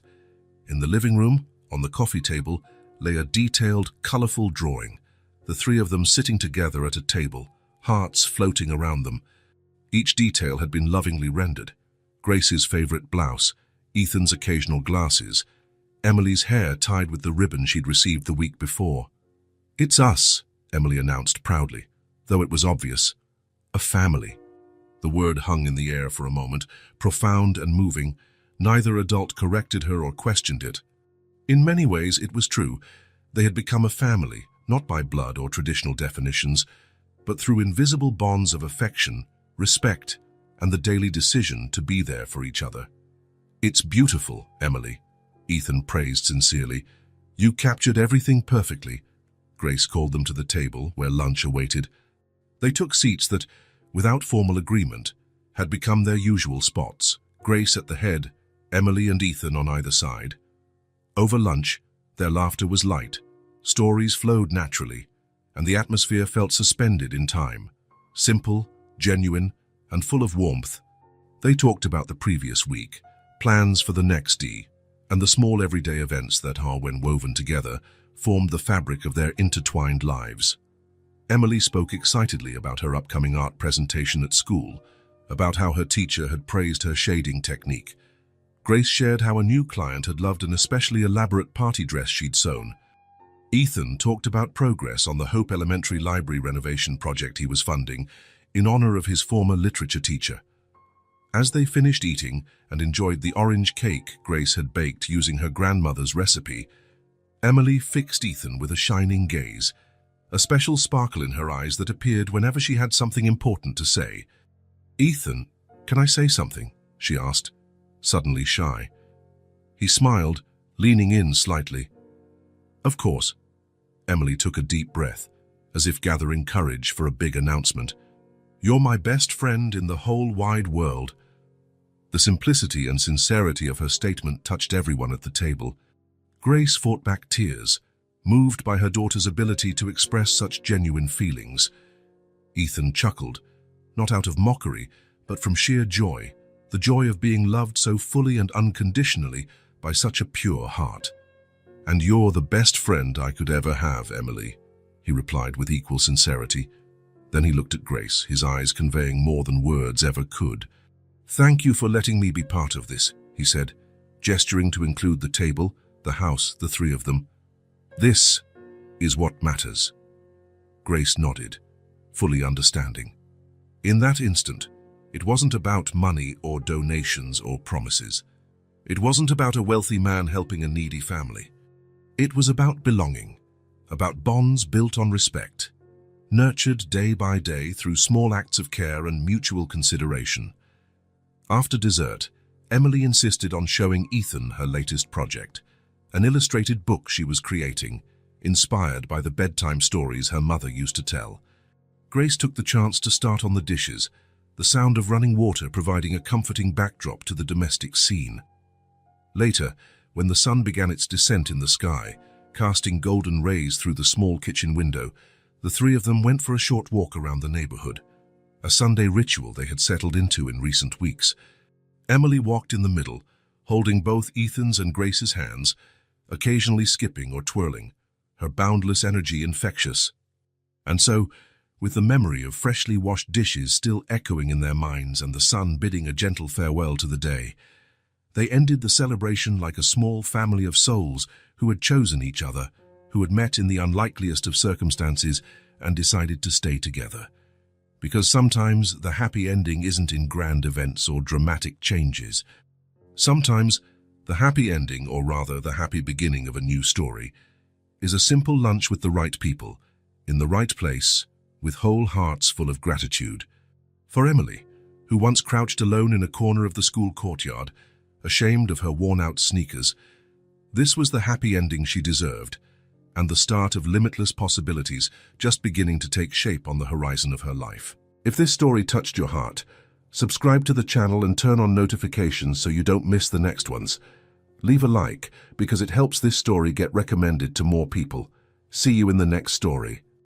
In the living room, on the coffee table, lay a detailed, colorful drawing, the three of them sitting together at a table, hearts floating around them. Each detail had been lovingly rendered: Grace's favorite blouse, Ethan's occasional glasses, Emily's hair tied with the ribbon she'd received the week before. "It's us," Emily announced proudly, though it was obvious. "A family." The word hung in the air for a moment, profound and moving. Neither adult corrected her or questioned it. In many ways, it was true. They had become a family, not by blood or traditional definitions, but through invisible bonds of affection, respect, and the daily decision to be there for each other. "It's beautiful, Emily," Ethan praised sincerely. "You captured everything perfectly." Grace called them to the table where lunch awaited. They took seats that, without formal agreement, had become their usual spots, Grace at the head, Emily and Ethan on either side. Over lunch, their laughter was light, stories flowed naturally, and the atmosphere felt suspended in time, simple, genuine, and full of warmth. They talked about the previous week, plans for the next D, and the small everyday events that are, when woven together, formed the fabric of their intertwined lives. Emily spoke excitedly about her upcoming art presentation at school, about how her teacher had praised her shading technique. Grace shared how a new client had loved an especially elaborate party dress she'd sewn. Ethan talked about progress on the Hope Elementary Library renovation project he was funding in honor of his former literature teacher. As they finished eating and enjoyed the orange cake Grace had baked using her grandmother's recipe, Emily fixed Ethan with a shining gaze, a special sparkle in her eyes that appeared whenever she had something important to say. "Ethan, can I say something?" she asked, suddenly shy. He smiled, leaning in slightly. "Of course." Emily took a deep breath, as if gathering courage for a big announcement. "You're my best friend in the whole wide world." The simplicity and sincerity of her statement touched everyone at the table. Grace fought back tears, moved by her daughter's ability to express such genuine feelings. Ethan chuckled, not out of mockery, but from sheer joy, the joy of being loved so fully and unconditionally by such a pure heart. "And you're the best friend I could ever have, Emily," he replied with equal sincerity. Then he looked at Grace, his eyes conveying more than words ever could. "Thank you for letting me be part of this," he said, gesturing to include the table, the house, the three of them. "This is what matters." Grace nodded, fully understanding. In that instant, it wasn't about money or donations or promises. It wasn't about a wealthy man helping a needy family. It was about belonging, about bonds built on respect, nurtured day by day through small acts of care and mutual consideration. After dessert, Emily insisted on showing Ethan her latest project, an illustrated book she was creating, inspired by the bedtime stories her mother used to tell. Grace took the chance to start on the dishes, the sound of running water providing a comforting backdrop to the domestic scene. Later, when the sun began its descent in the sky, casting golden rays through the small kitchen window, the three of them went for a short walk around the neighborhood, a Sunday ritual they had settled into in recent weeks. Emily walked in the middle, holding both Ethan's and Grace's hands, occasionally skipping or twirling, her boundless energy infectious. And so, with the memory of freshly washed dishes still echoing in their minds and the sun bidding a gentle farewell to the day, they ended the celebration like a small family of souls who had chosen each other, who had met in the unlikeliest of circumstances and decided to stay together. Because sometimes the happy ending isn't in grand events or dramatic changes. Sometimes the happy ending, or rather the happy beginning of a new story, is a simple lunch with the right people, in the right place, with whole hearts full of gratitude. For Emily, who once crouched alone in a corner of the school courtyard, ashamed of her worn-out sneakers, this was the happy ending she deserved, and the start of limitless possibilities just beginning to take shape on the horizon of her life. If this story touched your heart, subscribe to the channel and turn on notifications so you don't miss the next ones. Leave a like, because it helps this story get recommended to more people. See you in the next story.